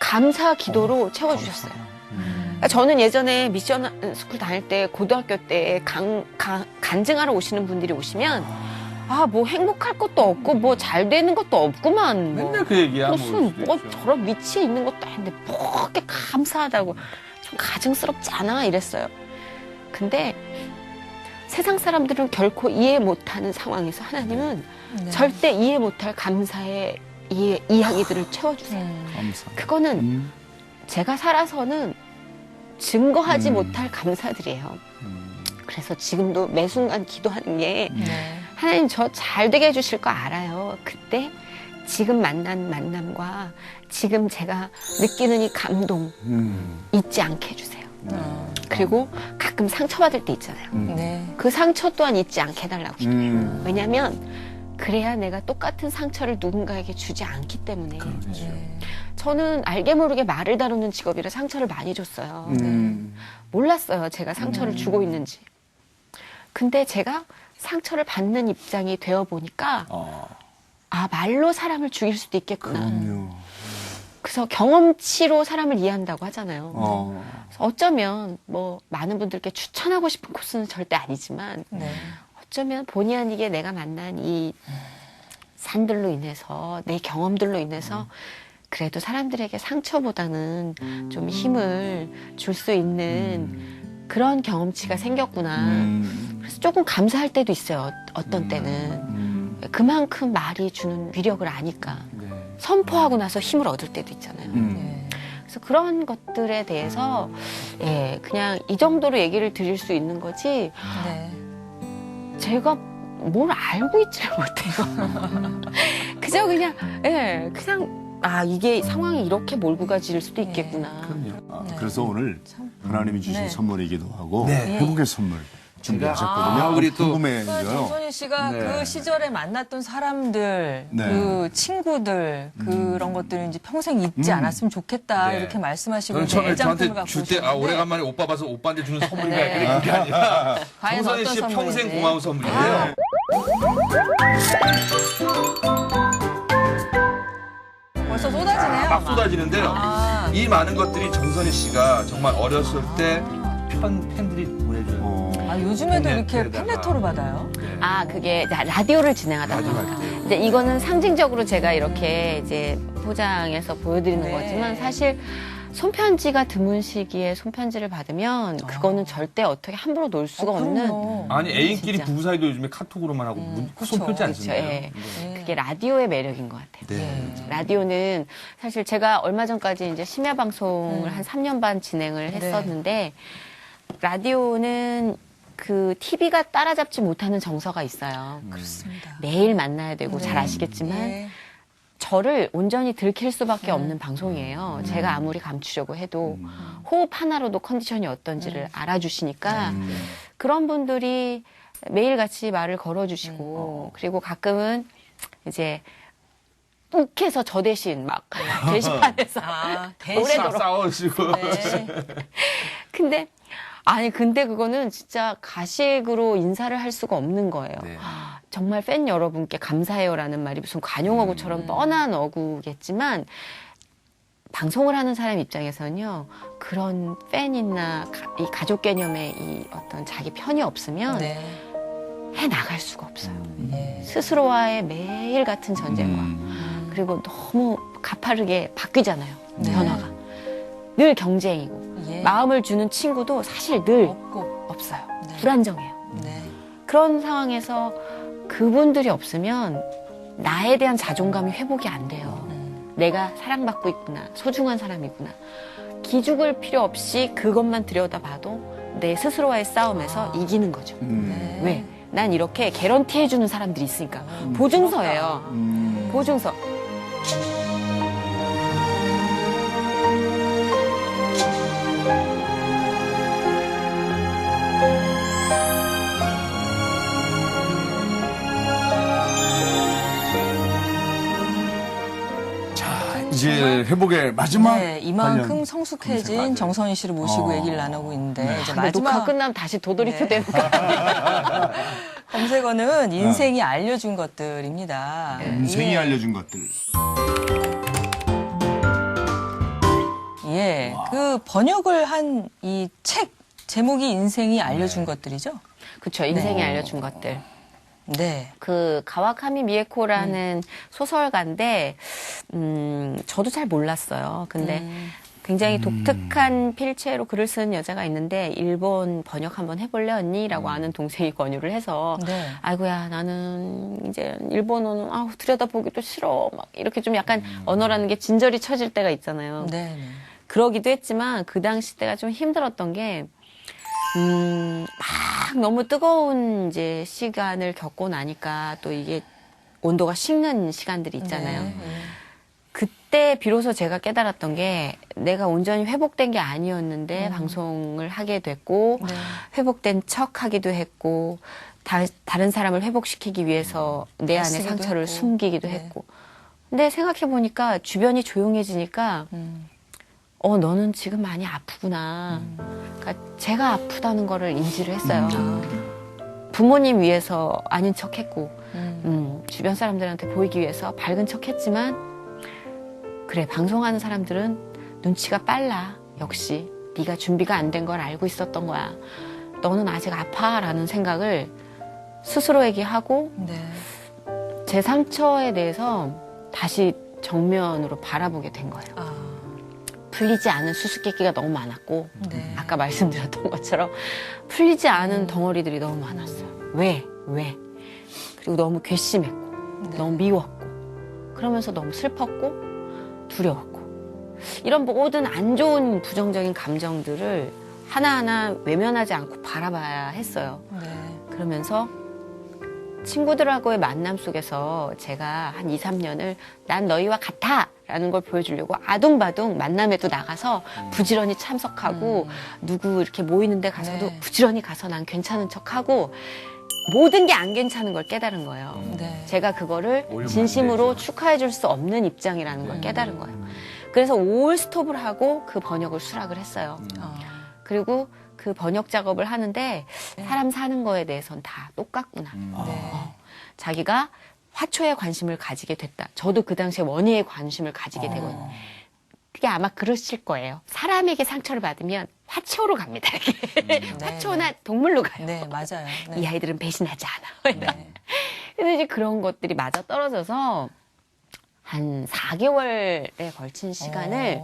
감사 기도로 채워주셨어요. 그러니까 저는 예전에 미션 스쿨 다닐 때 고등학교 때 간증하러 오시는 분들이 오시면 뭐 행복할 것도 없고 뭐 잘 되는 것도 없구만. 맨날 그 얘기야. 무슨 뭐 저런 위치에 있는 것도 아닌데 뭐 그렇게 감사하다고 좀 가증스럽지 않아 이랬어요. 근데 세상 사람들은 결코 이해 못하는 상황에서 하나님은 네. 절대 이해 못할 감사의 이야기들을 채워주세요. 감사. 그거는 제가 살아서는 증거하지 못할 감사들이에요. 그래서 지금도 매 순간 기도하는 게 네. 하나님 저 잘 되게 해주실 거 알아요. 그때 지금 만난 만남과 지금 제가 느끼는 이 감동 잊지 않게 해주세요. 그리고 가끔 상처받을 때 있잖아요. 네. 그 상처 또한 잊지 않게 해달라고 싶어요. 왜냐하면 그래야 내가 똑같은 상처를 누군가에게 주지 않기 때문에. 네. 저는 알게 모르게 말을 다루는 직업이라 상처를 많이 줬어요. 몰랐어요. 제가 상처를 주고 있는지. 근데 제가 상처를 받는 입장이 되어 보니까 말로 사람을 죽일 수도 있겠구나. 그럼요. 그래서 경험치로 사람을 이해한다고 하잖아요. 어. 어쩌면 뭐 많은 분들께 추천하고 싶은 코스는 절대 아니지만 네. 어쩌면 본의 아니게 내가 만난 이 산들로 인해서 내 경험들로 인해서 그래도 사람들에게 상처보다는 좀 힘을 줄 수 있는 그런 경험치가 생겼구나. 그래서 조금 감사할 때도 있어요. 어떤 때는. 그만큼 말이 주는 위력을 아니까. 선포하고 나서 힘을 얻을 때도 있잖아요. 네. 그래서 그런 것들에 대해서 그냥 이 정도로 얘기를 드릴 수 있는 거지 네. 제가 뭘 알고 있지를 못해요. 그저 그냥 그냥 이게 상황이 이렇게 몰고 가질 수도 있겠구나. 그럼요. 그래서 오늘 하나님이 주신 네. 선물이기도 하고 네. 행복의 선물 준비하셨거든요. 우리 또 궁금해져요. 정선희 씨가 네. 그 시절에 만났던 사람들, 네. 그 친구들, 그런 것들을 이제 평생 잊지 않았으면 좋겠다 네. 이렇게 말씀하시고 저는 처음에 애장품을 저한테 갖고 줄 때 오셨는데 오래간만에 오빠 봐서 오빠한테 주는 선물인가 네. 했더니 그게 아니라 과연 정선희 어떤 씨 평생 선물인지. 고마운 선물이에요. 벌써 쏟아지네요. 막 쏟아지는데요. 아. 이 많은 것들이 정선희 씨가 정말 어렸을 때 팬들이 보내준. 아, 요즘에도 이렇게 팬레터에다가. 팬레터를 받아요? 네. 아, 그게 라디오를 진행하다 라디오 보니까. 할 때. 이제 이거는 상징적으로 제가 이렇게 이제 포장해서 보여드리는 네. 거지만 사실 손편지가 드문 시기에 손편지를 받으면 그거는 절대 어떻게 함부로 놓을 수가 없는 그럼요. 아니 애인끼리 진짜. 부부 사이도 요즘에 카톡으로만 하고 그쵸. 손편지 안 그렇죠. 쓰나요? 예. 네. 그게 라디오의 매력인 것 같아요. 네. 라디오는 사실 제가 얼마 전까지 이제 심야 방송을 한 3년 반 진행을 네. 했었는데 라디오는 그 TV가 따라잡지 못하는 정서가 있어요. 그렇습니다. 매일 만나야 되고 잘 아시겠지만 네. 저를 온전히 들킬 수밖에 없는 방송이에요. 제가 아무리 감추려고 해도 호흡 하나로도 컨디션이 어떤지를 알아주시니까 그런 분들이 매일같이 말을 걸어주시고 그리고 가끔은 이제 욱해서 저 대신 막 게시판에서 아, 오래도록 싸우시고. 네. 근데 그거는 진짜 가식으로 인사를 할 수가 없는 거예요. 네. 정말 팬 여러분께 감사해요라는 말이 무슨 관용어구처럼 뻔한 어구겠지만 방송을 하는 사람 입장에서는요 그런 팬이나 이 가족 개념의 이 어떤 자기 편이 없으면 네. 해 나갈 수가 없어요. 예. 스스로와의 매일 같은 전쟁과 그리고 너무 가파르게 바뀌잖아요. 변화가 늘 경쟁이고 예. 마음을 주는 친구도 사실 늘 없고. 없어요. 네. 불안정해요. 네. 그런 상황에서 그분들이 없으면 나에 대한 자존감이 회복이 안 돼요. 내가 사랑받고 있구나. 소중한 사람이구나. 기죽을 필요 없이 그것만 들여다봐도 내 스스로와의 싸움에서 이기는 거죠. 네. 왜? 난 이렇게 개런티 해주는 사람들이 있으니까. 보증서예요. 보증서. 이제 회복의 마지막 네, 이만큼 관련 성숙해진 검색. 정선희 씨를 모시고 얘기를 나누고 있는데 이제 근데 녹화 마지막 끝나면 다시 도돌이표 네. 되는 거 검색어는 인생이 알려준 것들입니다. 인생이 예. 알려준 것들. 예, 그 번역을 한 이 책 제목이 인생이 알려준 것들이죠. 그쵸. 인생이 알려준 것들. 네. 그 가와카미 미에코라는 소설가인데 저도 잘 몰랐어요. 근데 굉장히 독특한 필체로 글을 쓰는 여자가 있는데 일본 번역 한번 해볼래 언니라고 아는 동생이 권유를 해서 네. 아이고야 나는 이제 일본어는 들여다보기도 싫어 막 이렇게 좀 약간 언어라는 게 진저리 쳐질 때가 있잖아요. 네. 그러기도 했지만 그 당시 때가 좀 힘들었던 게 막 너무 뜨거운 이제 시간을 겪고 나니까 또 이게 온도가 식는 시간들이 있잖아요. 네. 그때 비로소 제가 깨달았던 게 내가 온전히 회복된 게 아니었는데 방송을 하게 됐고 네. 회복된 척 하기도 했고 다른 사람을 회복시키기 위해서 내 안에 애쓰기도 상처를 했고. 숨기기도 네. 했고. 근데 생각해보니까 주변이 조용해지니까 너는 지금 많이 아프구나. 그러니까 제가 아프다는 거를 인지를 했어요. 부모님 위해서 아닌 척 했고, 주변 사람들한테 보이기 위해서 밝은 척 했지만, 그래, 방송하는 사람들은 눈치가 빨라. 역시. 네가 준비가 안 된 걸 알고 있었던 거야. 너는 아직 아파라는 생각을 스스로에게 하고, 네. 제 상처에 대해서 다시 정면으로 바라보게 된 거예요. 풀리지 않은 수수께끼가 너무 많았고 네. 아까 말씀드렸던 것처럼 풀리지 않은 덩어리들이 너무 많았어요. 왜? 그리고 너무 괘씸했고 너무 미웠고 그러면서 너무 슬펐고 두려웠고 이런 모든 안 좋은 부정적인 감정들을 하나하나 외면하지 않고 바라봐야 했어요. 네. 그러면서 친구들하고의 만남 속에서 제가 한 2, 3년을 난 너희와 같아 라는 걸 보여주려고 아둥바둥 만남에도 나가서 부지런히 참석하고 누구 이렇게 모이는 데 가서도 네. 부지런히 가서 난 괜찮은 척하고 모든 게 안 괜찮은 걸 깨달은 거예요. 네. 제가 그거를 오히려 진심으로 반대죠. 축하해 줄 수 없는 입장이라는 걸 깨달은 거예요. 그래서 올 스톱을 하고 그 번역을 수락을 했어요. 그리고 그 번역 작업을 하는데 사람 사는 거에 대해서는 다 똑같구나. 네. 자기가 화초에 관심을 가지게 됐다. 저도 그 당시에 원희에 관심을 가지게 되거든요. 그게 아마 그러실 거예요. 사람에게 상처를 받으면 화초로 갑니다. 화초나 동물로 가요. 네, 맞아요. 네. 이 아이들은 배신하지 않아. 네. 그래서 이제 그런 것들이 맞아 떨어져서 한 4개월에 걸친 시간을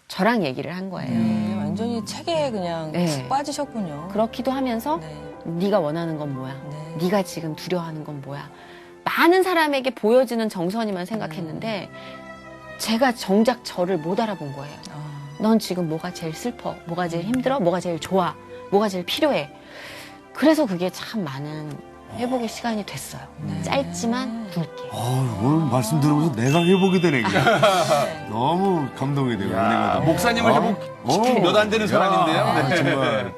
저랑 얘기를 한 거예요. 네, 완전히 책에 그냥 네. 푹 빠지셨군요. 그렇기도 하면서 네. 네가 원하는 건 뭐야? 네. 네가 지금 두려워하는 건 뭐야? 많은 사람에게 보여지는 정선이만 생각했는데 제가 정작 저를 못 알아본 거예요. 넌 지금 뭐가 제일 슬퍼? 뭐가 제일 힘들어? 뭐가 제일 좋아? 뭐가 제일 필요해? 그래서 그게 참 많은 회복의 시간이 됐어요. 짧지만 굵게. 오늘 말씀 들으면서 내가 회복이 되네. 그냥. 너무 감동이 돼요. 은혜가 돼요. 목사님을 회복시킨 몇 안 되는 사람인데요. 야, 네. 정말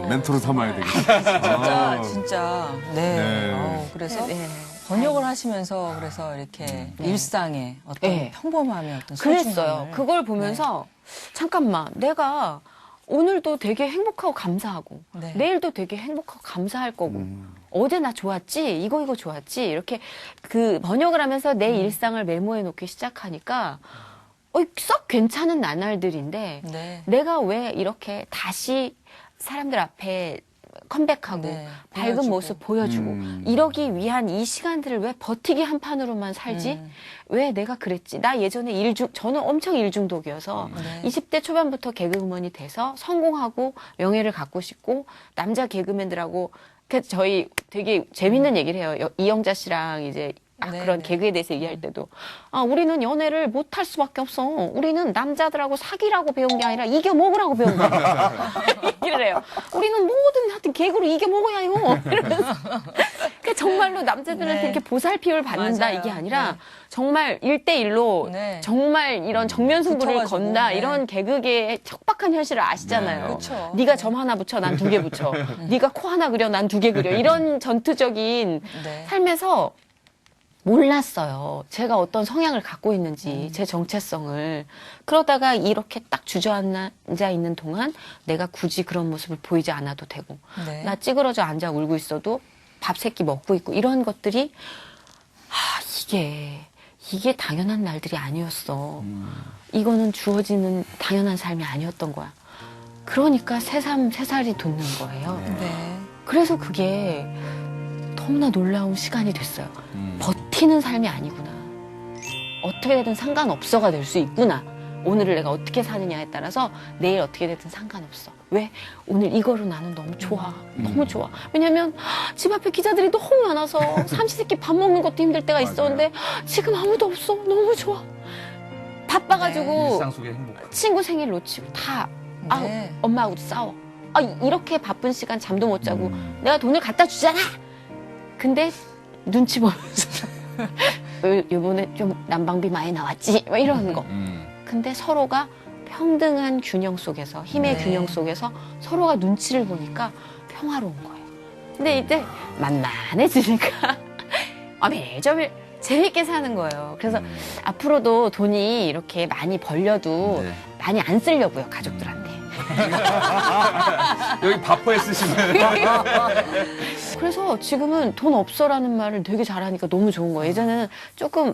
멘토로 삼아야 되겠다. 진짜. 네. 네. 그래서 네. 번역을 하시면서 그래서 이렇게 일상의 어떤 네. 평범함의 어떤 그랬어요. 소중함을. 그걸 보면서 잠깐만 내가 오늘도 되게 행복하고 감사하고 네. 내일도 되게 행복하고 감사할 거고 어제 나 좋았지 이거 좋았지 이렇게 그 번역을 하면서 내 일상을 메모해 놓기 시작하니까 썩 괜찮은 나날들인데 네. 내가 왜 이렇게 다시 사람들 앞에 컴백하고 네, 밝은 보여주고. 모습 보여주고 이러기 위한 이 시간들을 왜 버티기 한 판으로만 살지? 왜 내가 그랬지? 나 예전에 저는 엄청 일중독이어서 네. 20대 초반부터 개그우먼이 돼서 성공하고 명예를 갖고 싶고 남자 개그맨들하고 그래서 저희 되게 재밌는 얘기를 해요. 이영자 씨랑 이제 네, 그런 네. 개그에 대해서 얘기할 때도 우리는 연애를 못 할 수밖에 없어. 우리는 남자들하고 사귀라고 배운 게 아니라 이겨 먹으라고 배운 거야. 얘기를 해요. 우리는 뭐든 하여튼 개그로 이겨 먹어야 해요. 이러면서 그러니까 정말로 남자들한테 네. 이렇게 보살핌을 받는다 맞아요. 이게 아니라 네. 정말 1대1로 네. 정말 이런 정면 승부를 붙어가지고. 건다 네. 이런 개그계의 척박한 현실을 아시잖아요. 네. 그쵸. 네가 점 하나 붙여 난 2개 붙여. 네가 코 하나 그려 난 2개 그려. 이런 전투적인 네. 삶에서 몰랐어요. 제가 어떤 성향을 갖고 있는지, 제 정체성을. 그러다가 이렇게 딱 주저앉아 있는 동안 내가 굳이 그런 모습을 보이지 않아도 되고, 네. 나 찌그러져 앉아 울고 있어도 밥 세끼 먹고 있고, 이런 것들이, 이게 당연한 날들이 아니었어. 이거는 주어지는 당연한 삶이 아니었던 거야. 그러니까 새삼새살이 돋는 거예요. 네. 그래서 그게 너무나 놀라운 시간이 됐어요. 버티는 삶이 아니구나. 어떻게 되든 상관없어가 될 수 있구나. 오늘을 내가 어떻게 사느냐에 따라서 내일 어떻게 되든 상관없어. 왜? 오늘 이거로 나는 너무 좋아. 너무 좋아. 왜냐면 집 앞에 기자들이 너무 많아서 삼시세끼 밥 먹는 것도 힘들 때가 있었는데 지금 아무도 없어. 너무 좋아. 바빠가지고 일상 속의 행복. 친구 생일 놓치고 다 네. 엄마하고도 싸워. 이렇게 바쁜 시간 잠도 못 자고 내가 돈을 갖다 주잖아. 근데 눈치 보면서 요번에 좀 난방비 많이 나왔지 뭐 이런 거. 근데 서로가 평등한 균형 속에서 힘의 네. 균형 속에서 서로가 눈치를 보니까 평화로운 거예요. 근데 이제 만만해지니까 매점을 재밌게 사는 거예요. 그래서 앞으로도 돈이 이렇게 많이 벌려도 네. 많이 안 쓰려고요, 가족들한테. 여기 바퍼에 쓰시는. 그래서 지금은 돈 없어라는 말을 되게 잘하니까 너무 좋은 거예요. 예전에는 조금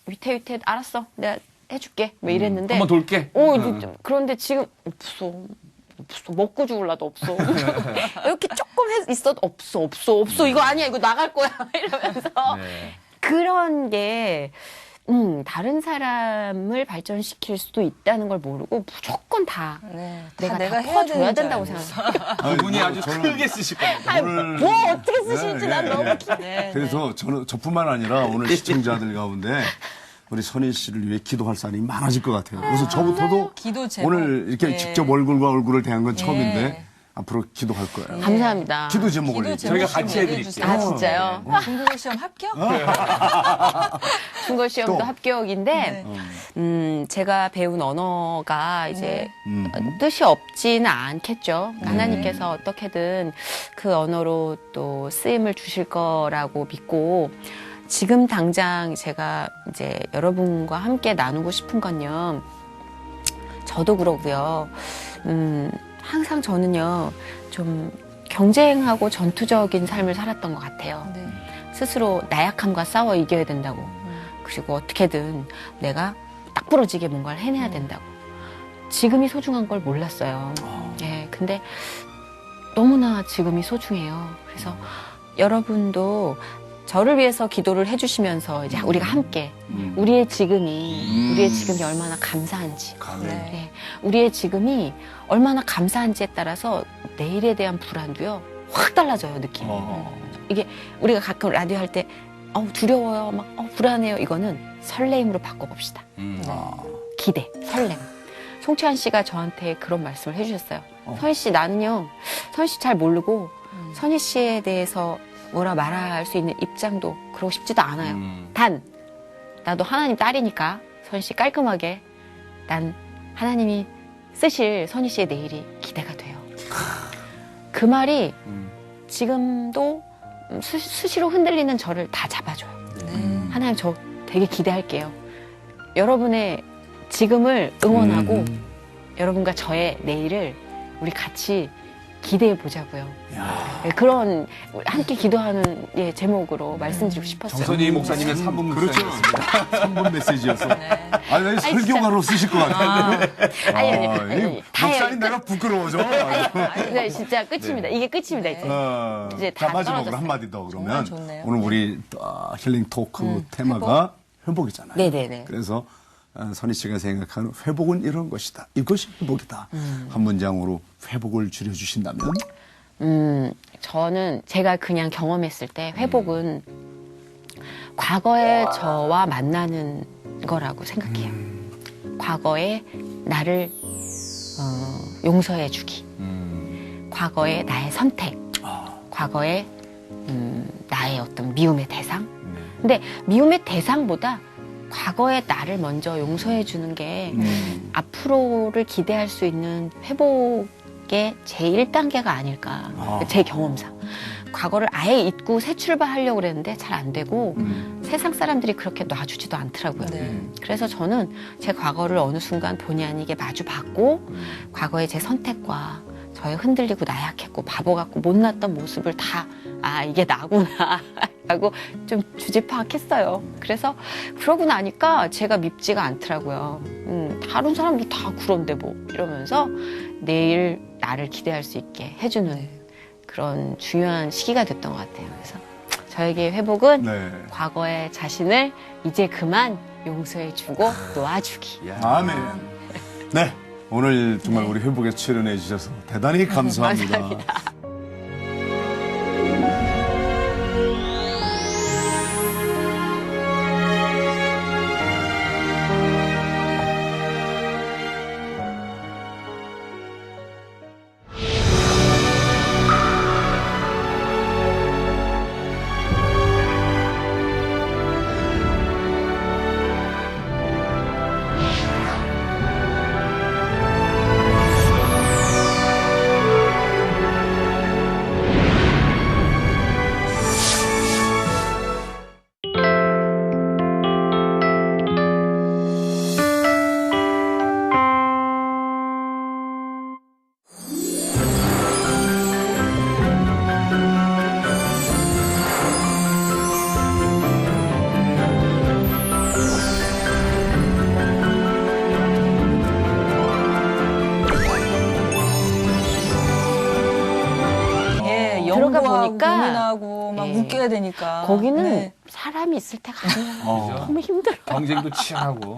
위태위태 알았어, 내가 해줄게 뭐 이랬는데 한번 돌게. 그런데 지금 없어 먹고 죽을라도 없어. 이렇게 조금 있어도 없어 이거 아니야 이거 나갈 거야 이러면서 네. 그런 게 다른 사람을 발전시킬 수도 있다는 걸 모르고 무조건 다 네. 내가 내가 다 해야 퍼줘야 되는 줄 된다고 알고. 생각해요. 그분이 아주 크게 쓰실 겁니다. 뭐 어떻게 쓰실지 난 너무 네. 그래서 저뿐만 아니라 오늘 시청자들 가운데 우리 선희 씨를 위해 기도할 사람이 많아질 것 같아요. 그래서 저부터도 기도 제목. 오늘 이렇게 네. 직접 얼굴과 얼굴을 대한 건 처음인데 앞으로 기도할 거예요. 감사합니다. 기도 제목을 기도 얘기해요. 제목 저희가 같이 좀 해드릴게요. 얘기해주세요. 아, 진짜요? 중국어 시험 합격? 중고 시험도 또. 합격인데, 제가 배운 언어가 이제 네. 뜻이 없지는 않겠죠. 하나님께서 어떻게든 그 언어로 또 쓰임을 주실 거라고 믿고, 지금 당장 제가 이제 여러분과 함께 나누고 싶은 건요, 저도 그러고요, 항상 저는요, 좀 경쟁하고 전투적인 삶을 살았던 것 같아요. 네. 스스로 나약함과 싸워 이겨야 된다고. 그리고 어떻게든 내가 딱 부러지게 뭔가를 해내야 된다고. 지금이 소중한 걸 몰랐어요. 예, 근데 너무나 지금이 소중해요. 그래서 여러분도 저를 위해서 기도를 해주시면서 이제 우리가 함께 우리의 지금이 얼마나 감사한지, 아멘. 네, 우리의 지금이 얼마나 감사한지에 따라서 내일에 대한 불안도요 확 달라져요, 느낌이. 이게 우리가 가끔 라디오 할 때 두려워요, 막 불안해요. 이거는 설레임으로 바꿔봅시다. 기대, 설렘. 송채환 씨가 저한테 그런 말씀을 해주셨어요. 선희 씨, 나는요, 선희 씨 잘 모르고 선희 씨에 대해서 뭐라 말할 수 있는 입장도 그러고 싶지도 않아요. 단, 나도 하나님 딸이니까 선희 씨 깔끔하게 난 하나님이 쓰실 선희 씨의 내일이 기대가 돼요. 그 말이 지금도 수시로 흔들리는 저를 다 잡아줘요. 하나님, 저 되게 기대할게요. 여러분의 지금을 응원하고 여러분과 저의 내일을 우리 같이 기대해 보자고요. 네, 그런 함께 기도하는 제목으로 말씀드리고 싶었어요. 정선희 목사님의 3분 그렇죠. 목사님. 3분 메시지였어. 아니, 설교가로 쓰실 것 같은데. 아니, 다 해요. 목사님 내가 부끄러워져. 네, 진짜 끝입니다. 이게 끝입니다, 이제. 이제 다 자, 마지막으로 떨어졌어요. 한마디 더 그러면 정말 좋네요. 오늘 우리 힐링 토크 테마가 회복이잖아요. 네네네. 그래서 선희 씨가 생각하는 회복은 이런 것이다. 이것이 회복이다. 한 문장으로 회복을 줄여주신다면? 저는 제가 그냥 경험했을 때 회복은 과거의 저와 만나는 거라고 생각해요. 과거의 나를 용서해 주기. 과거의 나의 선택. 과거의 나의 어떤 미움의 대상. 근데 미움의 대상보다 과거의 나를 먼저 용서해 주는 게 앞으로를 기대할 수 있는 회복의 제1단계가 아닐까. 제 경험상. 과거를 아예 잊고 새 출발하려고 그랬는데 잘 안 되고 세상 사람들이 그렇게 놔주지도 않더라고요. 그래서 저는 제 과거를 어느 순간 본의 아니게 마주 봤고 과거의 제 선택과 저의 흔들리고 나약했고 바보 같고 못났던 모습을 다 이게 나구나 라고 좀 주제 파악했어요. 그래서 그러고 나니까 제가 밉지가 않더라고요. 다른 사람들 다 그런데 뭐 이러면서 내일 나를 기대할 수 있게 해주는 그런 중요한 시기가 됐던 것 같아요. 그래서 저에게 회복은 과거의 자신을 이제 그만 용서해주고 놓아주기. 아멘. 네. 오늘 정말 우리 회복에 출연해 주셔서 대단히 감사합니다. 감사합니다. 들어가 보니까 고민하고 막 웃겨야 되니까. 거기는 사람이 있을 때가 아니야. 너무 힘들어. 경쟁도 치열하고.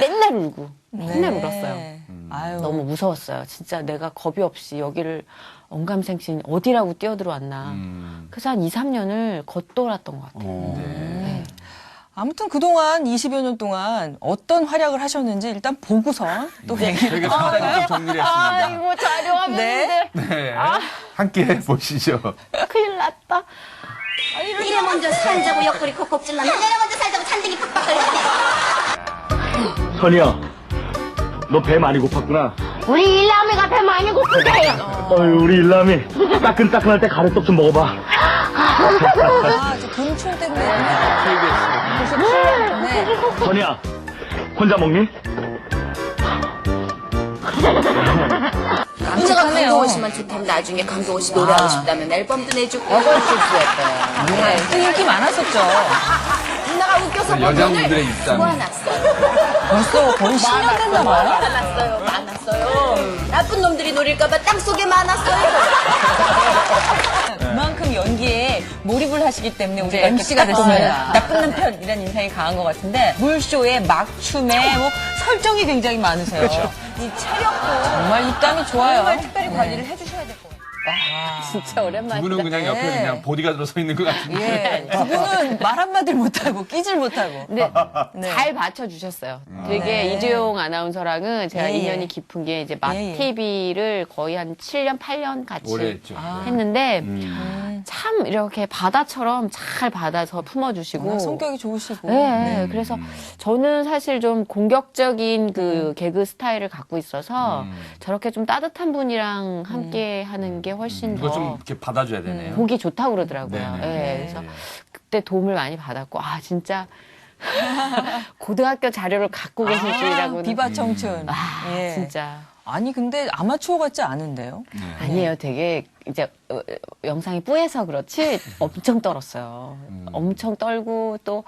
맨날 울고 맨날 울었어요. 아유. 너무 무서웠어요. 진짜 내가 겁이 없이 여기를 언감생심 어디라고 뛰어들어왔나. 그래서 한 2, 3년을 겉돌았던 것 같아요. 네. 아무튼 그동안 20여 년 동안 어떤 활약을 하셨는지 일단 보고선 또 얘기를 저희가 간단히 좀 정리를 했습니다. 아이고 자료화면 네. 네. 함께 보시죠. 큰일 났다. 이래 먼저 살자고 옆구리 콕콕 찔렀네. 내려 먼저 살자고 잔등이 팍팍 걸렸네. 선이야, 너 배 많이 고팠구나. 우리 일남이가 배 많이 고프대요. 어휴, 우리 일남이 따끈따끈할 때 가래떡 좀 먹어봐. 아, 저 금총 때문에. 네. 선이야, 혼자 먹니? 은서가 강동원 씨만 좋다면 나중에 강동원 씨 노래하고 싶다면 앨범도 내주고. 네, 또 인기 많았었죠. 누나가 웃겨서 여자분들의 입담. 모아놨어요. 벌써 거의 10년 됐나 봐요. 많았어요. 나쁜 놈들이 노릴까봐 땅속에 많았어요. 그만큼 연기에 몰입을 하시기 때문에 우리가 MC가 이렇게 딱 보면 됐습니다. 나쁜 남편이라는 인상이 강한 것 같은데 물쇼에 막춤에 뭐 설정이 굉장히 많으세요. 이 체력도 정말 입담이 좋아요. 정말 특별히 관리를 해주셔야 될 것 같아요. 진짜 두 오랜만이다. 분은 그냥 옆에 네. 그냥 보디가드로 서 있는 것 같은데. 예, 두 분은 말 한마디를 못하고 끼질 못하고. 근데 네. 잘 받쳐주셨어요. 되게 네. 이재용 아나운서랑은 제가 예, 예. 인연이 깊은 게 이제 막 예, 예. TV를 거의 한 7년, 8년 같이 오래 했죠. 했는데 참 이렇게 바다처럼 잘 받아서 품어주시고 워낙 성격이 좋으시고. 네, 그래서 저는 사실 좀 공격적인 그 개그 스타일을 갖고 있어서 저렇게 좀 따뜻한 분이랑 함께 하는 게 훨씬 이거 좀 더 이렇게 받아줘야 되네요. 보기 좋다고 그러더라고요. 네네. 예, 그래서 그때 도움을 많이 받았고, 아, 진짜 고등학교 자료를 갖고 계실 줄이라고는. 비바 청춘. 예. 진짜. 아니 근데 아마추어 같지 않은데요. 아니에요. 되게 이제 영상이 뿌해서 그렇지 엄청 떨었어요. 엄청 떨고 또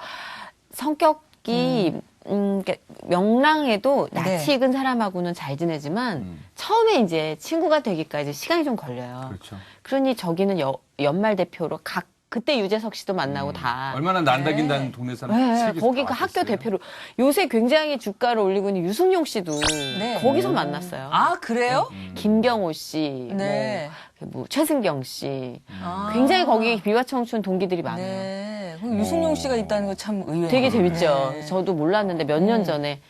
성격이 그러니까 명랑해도 낯이 네. 익은 사람하고는 잘 지내지만 처음에 이제 친구가 되기까지 시간이 좀 걸려요. 그렇죠. 그러니 저기는 연말 대표로 그때 유재석 씨도 만나고 다. 얼마나 난다긴다는 동네 사람. 네, 세계에서 거기 다 그 학교 왔었어요. 대표로 요새 굉장히 주가를 올리고 있는 유승용 씨도 네. 거기서 만났어요. 아 그래요? 김경호 씨, 네. 뭐 최승경 씨, 아. 굉장히 거기 비화청춘 동기들이 많아요. 네. 그럼 유승용 씨가 있다는 거 참 의외예요. 되게 재밌죠. 네. 저도 몰랐는데 몇 년 전에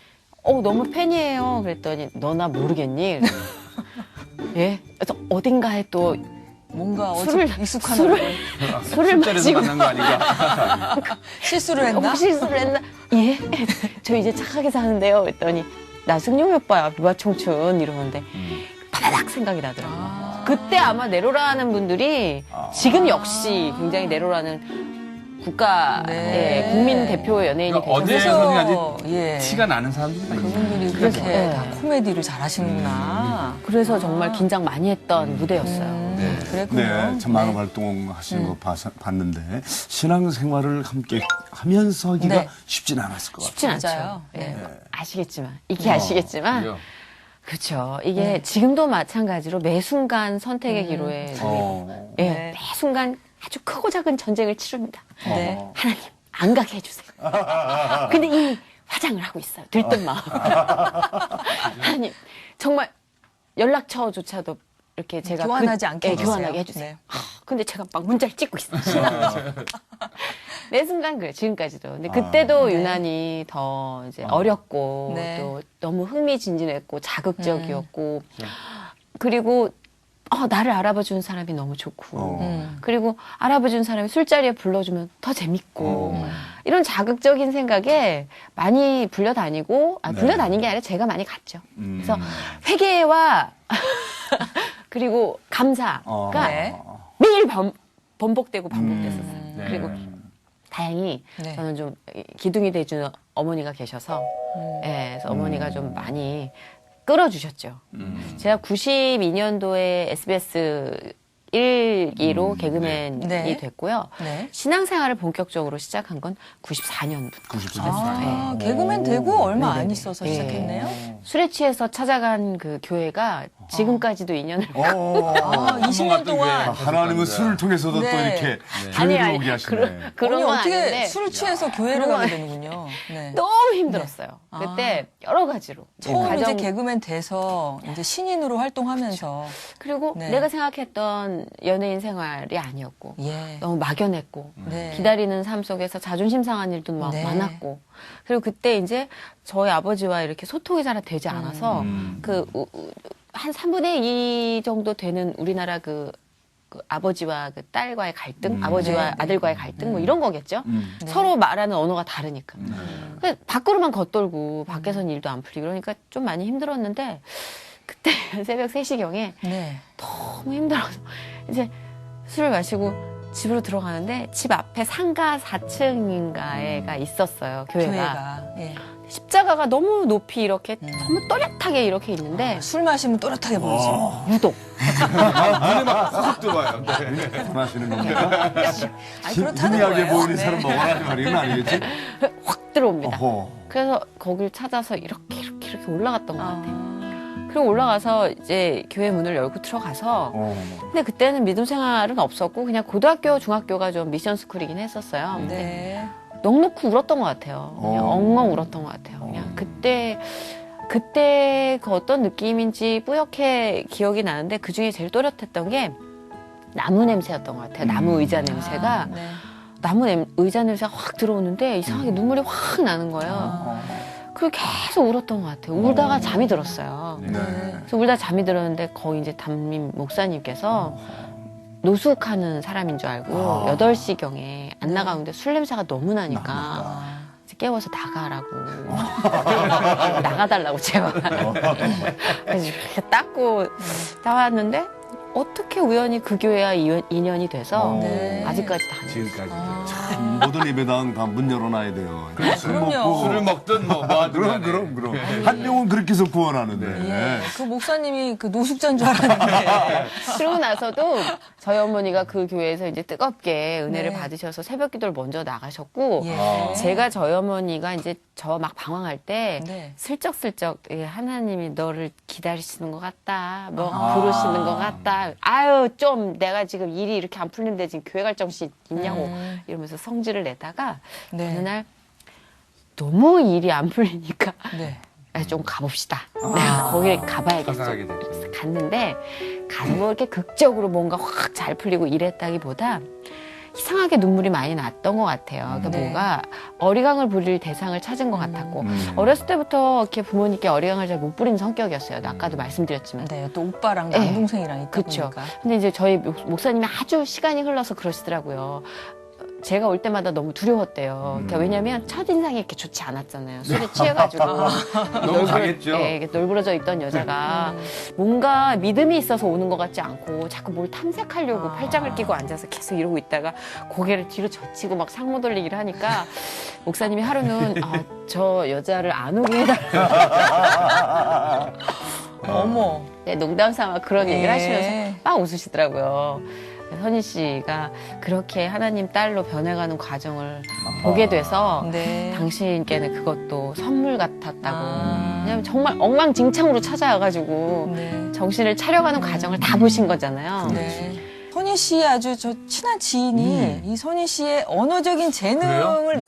너무 팬이에요. 그랬더니 너 나 모르겠니? 예? 그래서 어딘가에 또 뭔가 술을- 익숙한 술을- 얼굴. 술을 술자리에서 마시고 만난 거 아닌가. 실수를 했나? 실수를 했나? 예? 저 이제 착하게 사는데요. 그랬더니 나 승용이 오빠야 비바청춘 이러는데 바다닥 생각이 나더라고요. 그때 아마 네로라는 분들이 지금 역시 굉장히 네로라는 국가 네. 국민 대표 연예인이 그러니까 되셔서 어디에서는 아주 예. 티가 나는 사람들이 많아요. 그분들이 그렇게 네. 다 코미디를 잘하시는구나. 그래서 정말 긴장 많이 했던 무대였어요. 네. 그랬군요. 네, 참 많은 활동하시는 거 봤는데 신앙생활을 함께 하면서 하기가 네. 쉽진 않았을 것 같아요. 쉽진 않죠. 맞아요. 예. 아시겠지만 익히 아시겠지만 그래요. 그렇죠. 이게 지금도 마찬가지로 매 순간 선택의 기로에 예, 네. 매 순간 아주 크고 작은 전쟁을 치릅니다. 네. 하나님 안 가게 해주세요. 근데 이미 화장을 하고 있어요. 들뜬 마음. 하나님 정말 연락처조차도 이렇게 제가 교환하지 않게 예, 해주세요. 교환하게 해주세요. 네. 근데 제가 막 문자를 찍고 있어요. 매 순간 그래 지금까지도. 근데 그때도 네. 유난히 더 이제 어렸고 네. 또 너무 흥미진진했고 자극적이었고 그리고 나를 알아봐 주는 사람이 너무 좋고 그리고 알아봐 주는 사람이 술자리에 불러주면 더 재밌고 이런 자극적인 생각에 많이 불려다니고 불려다닌 게 아니라 제가 많이 갔죠. 그래서 회개와 그리고 감사가 네. 매일 반복되고 반복됐었어요. 네. 그리고 다행히 네. 저는 좀 기둥이 돼주는 어머니가 계셔서 예, 그래서 어머니가 좀 많이 끌어주셨죠. 제가 92년도에 SBS 1기로 개그맨이 네. 됐고요. 네. 신앙생활을 본격적으로 시작한 건 94년부터. 94. 개그맨 되고 얼마 안 있어서 예. 시작했네요. 술에 취해서 찾아간 그 교회가 지금까지도 인연을 아, 20년 갔던 동안. 교회. 하나님은 술을 통해서도 네. 또 이렇게 아니, 교회로 아니, 오게 하시네. 그런 아니, 건 어떻게 아닌데 술을 취해서 교회를 가게 되는군요. 네. 너무 힘들었어요. 그때 여러 가지로. 처음 이제 개그맨 돼서 이제 신인으로 활동하면서 그리고 네. 내가 생각했던 연예인 생활이 아니었고 예. 너무 막연했고 네. 기다리는 삶 속에서 자존심 상한 일도 막 네. 많았고 그리고 그때 이제 저희 아버지와 이렇게 소통이 잘 되지 않아서 한 3분의 2 정도 되는 우리나라 그 아버지와 그 딸과의 갈등, 아버지와 네, 아들과의 갈등, 뭐 이런 거겠죠. 네. 서로 말하는 언어가 다르니까. 그래서 밖으로만 겉돌고 밖에서는 일도 안 풀리고 그러니까 좀 많이 힘들었는데 그때 새벽 3시경에 네. 너무 힘들어서 이제 술을 마시고 집으로 들어가는데 집 앞에 상가 4층인가에가 있었어요. 교회가. 예. 십자가가 너무 높이 이렇게 너무 또렷하게 이렇게 있는데 술 마시면 또렷하게 보이죠. 유독 눈에 막 들어와요. 하시는 겁니까? 아니, 그렇다는 희미하게 거예요. 보이는 네. 사람 먹어라는 말이는 아니겠지? 확 들어옵니다. 어허. 그래서 거길 찾아서 이렇게 올라갔던 것 같아요. 그리고 올라가서 이제 교회 문을 열고 들어가서 근데 그때는 믿음 생활은 없었고 그냥 고등학교, 중학교가 좀 미션 스쿨이긴 했었어요. 근데 네. 넋놓고 울었던 것 같아요. 그냥 엉엉 울었던 것 같아요. 그냥 그때 그 어떤 느낌인지 뿌옇게 기억이 나는데 그 중에 제일 또렷했던 게 나무 냄새였던 것 같아요. 나무 의자 냄새가 네. 나무 의자 냄새가 확 들어오는데 이상하게 눈물이 확 나는 거예요. 그리고 계속 울었던 것 같아요. 울다가 잠이 들었어요. 네. 그래서 울다 잠이 들었는데 거기 이제 담임 목사님께서 노숙하는 사람인 줄 알고 8시경에 안 나가는데 술 냄새가 너무 나니까 이제 깨워서 나가라고 나가달라고 제발 그래서 이렇게 닦고 나왔는데 어떻게 우연히 그 교회와 인연이 돼서 네. 아직까지 다녀요. 지금까지. 참 모든 예배당 다 문 열어놔야 돼요. 술 그럼요. 먹고. 술을 먹든 뭐 하든 그럼 간에. 그럼 한 명은 그렇게 해서 구원하는데. 예. 그 목사님이 그 노숙자인 줄 알았는데. 그러고 나서도 저희 어머니가 그 교회에서 이제 뜨겁게 은혜를 네. 받으셔서 새벽 기도를 먼저 나가셨고 예. 제가 저희 어머니가 이제 저 막 방황할 때 네. 슬쩍슬쩍 예, 하나님이 너를 기다리시는 것 같다. 뭐 부르시는 것 같다. 아유 좀 내가 지금 일이 이렇게 안 풀리는데 지금 교회 갈 정신 있냐고 이러면서 성질을 내다가 네. 어느 날 너무 일이 안 풀리니까 네. 아, 좀 가봅시다. 내가 거기 가봐야겠어. 가게 되죠. 그래서 갔는데 가서 뭐 이렇게 극적으로 뭔가 확 잘 풀리고 이랬다기보다 이상하게 눈물이 많이 났던 것 같아요. 그러니까 네. 뭔가 어리광을 부릴 대상을 찾은 것 같았고 어렸을 때부터 이렇게 부모님께 어리광을 잘 못 부리는 성격이었어요. 아까도 말씀드렸지만. 네. 또 오빠랑 네. 남동생이랑 있다 그렇죠. 보니까. 근데 이제 저희 목사님이 아주 시간이 흘러서 그러시더라고요. 제가 올 때마다 너무 두려웠대요. 그러니까 왜냐면 첫인상이 이렇게 좋지 않았잖아요. 술에 취해가지고. 너무 강했죠. 예, 이렇게 널브러져 있던 여자가 뭔가 믿음이 있어서 오는 것 같지 않고 자꾸 뭘 탐색하려고 팔짱을 끼고 앉아서 계속 이러고 있다가 고개를 뒤로 젖히고 막 상모 돌리기를 하니까 목사님이 하루는 저 여자를 안 오게 해달라. 어머. 네, 농담 삼아 그런 얘기를 예. 하시면서 막 웃으시더라고요. 선희 씨가 그렇게 하나님 딸로 변해가는 과정을 보게 돼서 네. 당신께는 그것도 선물 같았다고. 왜냐면 정말 엉망진창으로 찾아와가지고 네. 정신을 차려가는 과정을 다 보신 거잖아요. 네. 선희 씨의 아주 저 친한 지인이 이 선희 씨의 언어적인 재능을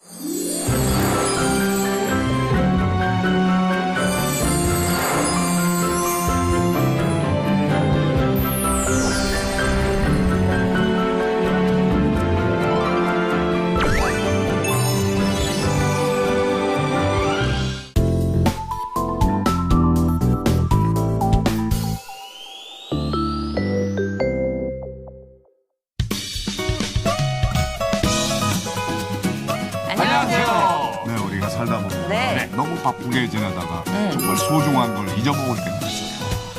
안녕하세요. 네, 우리가 살다 보면 네. 너무 바쁘게 지내다가 정말 소중한 걸 잊어먹을 때가 있어요.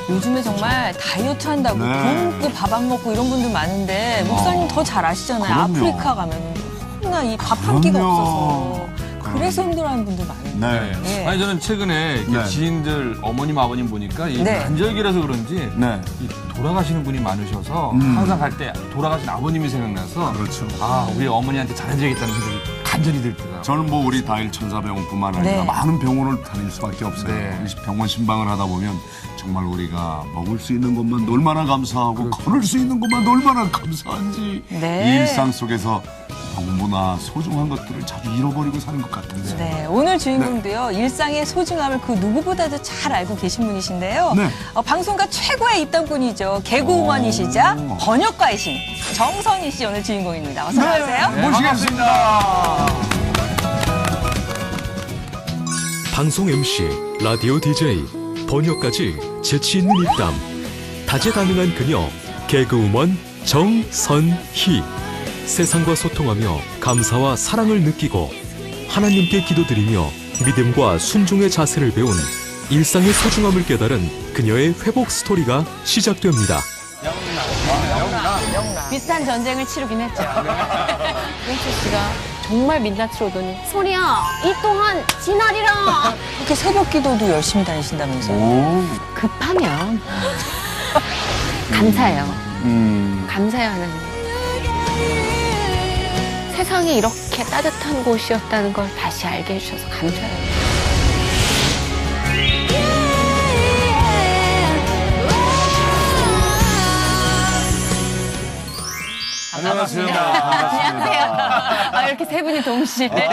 요즘에 정말 다이어트 한다고 네. 돈 먹고 밥 안 먹고 이런 분들 많은데 목사님 더 잘 아시잖아요. 그럼요. 아프리카 가면 너무나 이 밥 한 끼가 그럼요. 없어서 그래서 힘들어하는 분들 많은데. 네. 네. 아니 저는 최근에 이렇게 네. 지인들 어머님 아버님 보니까 이 네. 관절기라서 그런지 네. 이 돌아가시는 분이 많으셔서 항상 갈 때 돌아가신 아버님이 생각나서 그렇죠. 아 우리 어머니한테 잘해줘야겠다는 생각이 간절히 들더라고요. 저는 뭐 우리 다일 천사병원뿐만 아니라 네. 많은 병원을 다닐 수밖에 없어요. 네. 병원 신방을 하다 보면 정말 우리가 먹을 수 있는 것만 얼마나 감사하고 걸을 수 있는 것만 얼마나 감사한지 네. 이 일상 속에서 너무나 소중한 것들을 자주 잃어버리고 사는 것 같은데. 네, 오늘 주인공도요, 일상의 소중함을 그 누구보다도 잘 알고 계신 분이신데요. 네. 방송가 최고의 입담꾼이죠. 개그우먼이시자 번역가이신 정선희 씨 오늘 주인공입니다. 어서 나오세요. 네, 모시겠습니다. 방송 MC, 라디오 DJ, 번역까지 재치 있는 입담. 다재다능한 그녀, 개그우먼 정선희. 세상과 소통하며 감사와 사랑을 느끼고 하나님께 기도드리며 믿음과 순종의 자세를 배운 일상의 소중함을 깨달은 그녀의 회복 스토리가 시작됩니다. 비슷한 전쟁을 치르긴 했죠. 용철 씨가 정말 민낯으로 오더니 소리야 이 또한 지나리라. 이렇게 새벽 기도도 열심히 다니신다면서요. 급하면 감사해요. 감사해요 하나님. 세상이 이렇게 따뜻한 곳이었다는 걸 다시 알게 해주셔서 감사해요. 안녕하세요. 안녕하세요. 이렇게 세 분이 동시에. 네.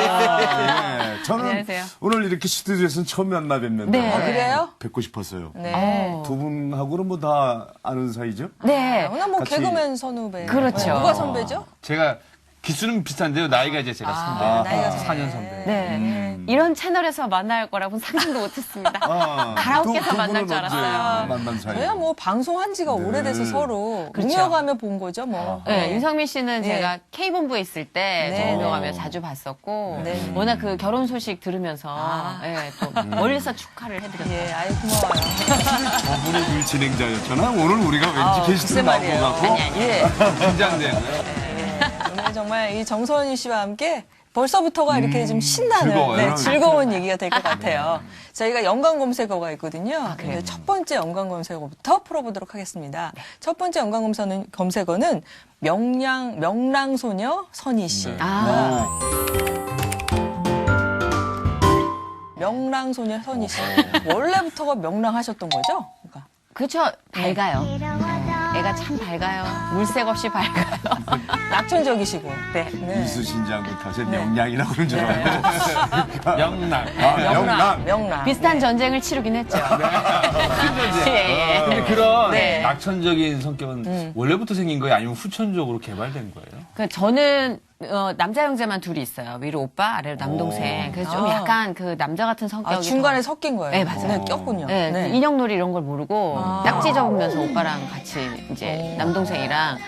저는 안녕하세요. 오늘 이렇게 스튜디오에서는 처음 만나 뵙는데 네. 그래요? 뵙고 싶었어요. 네. 두 분하고는 뭐 다 아는 사이죠? 네. 워낙 뭐 같이- 개그맨 선후배. 그렇죠. 누가 선배죠? 제가 기수는 비슷한데요. 나이가 이제 제가 선배. 나이가 4년 선배. 네. 이런 채널에서 만날 거라고는 상상도 못했습니다. 가라오케에서 두 만날 분은 줄 언제 알았어요. 만난 사이. 저야 뭐 방송한 지가 오래돼서 서로 그렇죠. 응여가며 본 거죠, 뭐. 네, 윤성민 씨는 네. 제가 K본부에 있을 때 네. 운영하며 자주 봤었고 네. 워낙 그 결혼 소식 들으면서 또 멀리서 축하를 해드렸어요. 예, 아유 고마워요. 저분이 그 진행자였잖아. 오늘 우리가 왠지 게스트로 글쎄 나온 것 말이에요. 같고. 예. 긴장돼요. 오늘 정말 이 정선희 씨와 함께 벌써부터가 이렇게 좀 신나는 즐거워요. 즐거운 얘기가 될 것 같아요. 저희가 연관 검색어가 있거든요. 그래요? 근데 첫 번째 연관 검색어부터 풀어보도록 하겠습니다. 첫 번째 연관 검색어는 명랑소녀 선희 씨. 아. 명랑소녀 선희 씨. 원래부터가 명랑하셨던 거죠? 그러니까. 그렇죠. 밝아요. 애가 참 밝아요. 물색 없이 밝아요. 낙천적이시고. 네. 이수신 장군 탓에 명량이라고 그런 줄 알고. 영락. 명랑. 비슷한 전쟁을 치르긴 했죠. 예. 근데 그런 네. 낙천적인 성격은 원래부터 생긴 거예요? 아니면 후천적으로 개발된 거예요? 그 저는 남자 형제만 둘이 있어요. 위로 오빠, 아래로 남동생. 그래서 좀 약간 그 남자 같은 성격이 중간에 더- 섞인 거예요. 네, 맞아요. 네, 꼈군요. 네, 인형놀이 이런 걸 모르고 딱지 접으면서 오빠랑 같이 이제 남동생이랑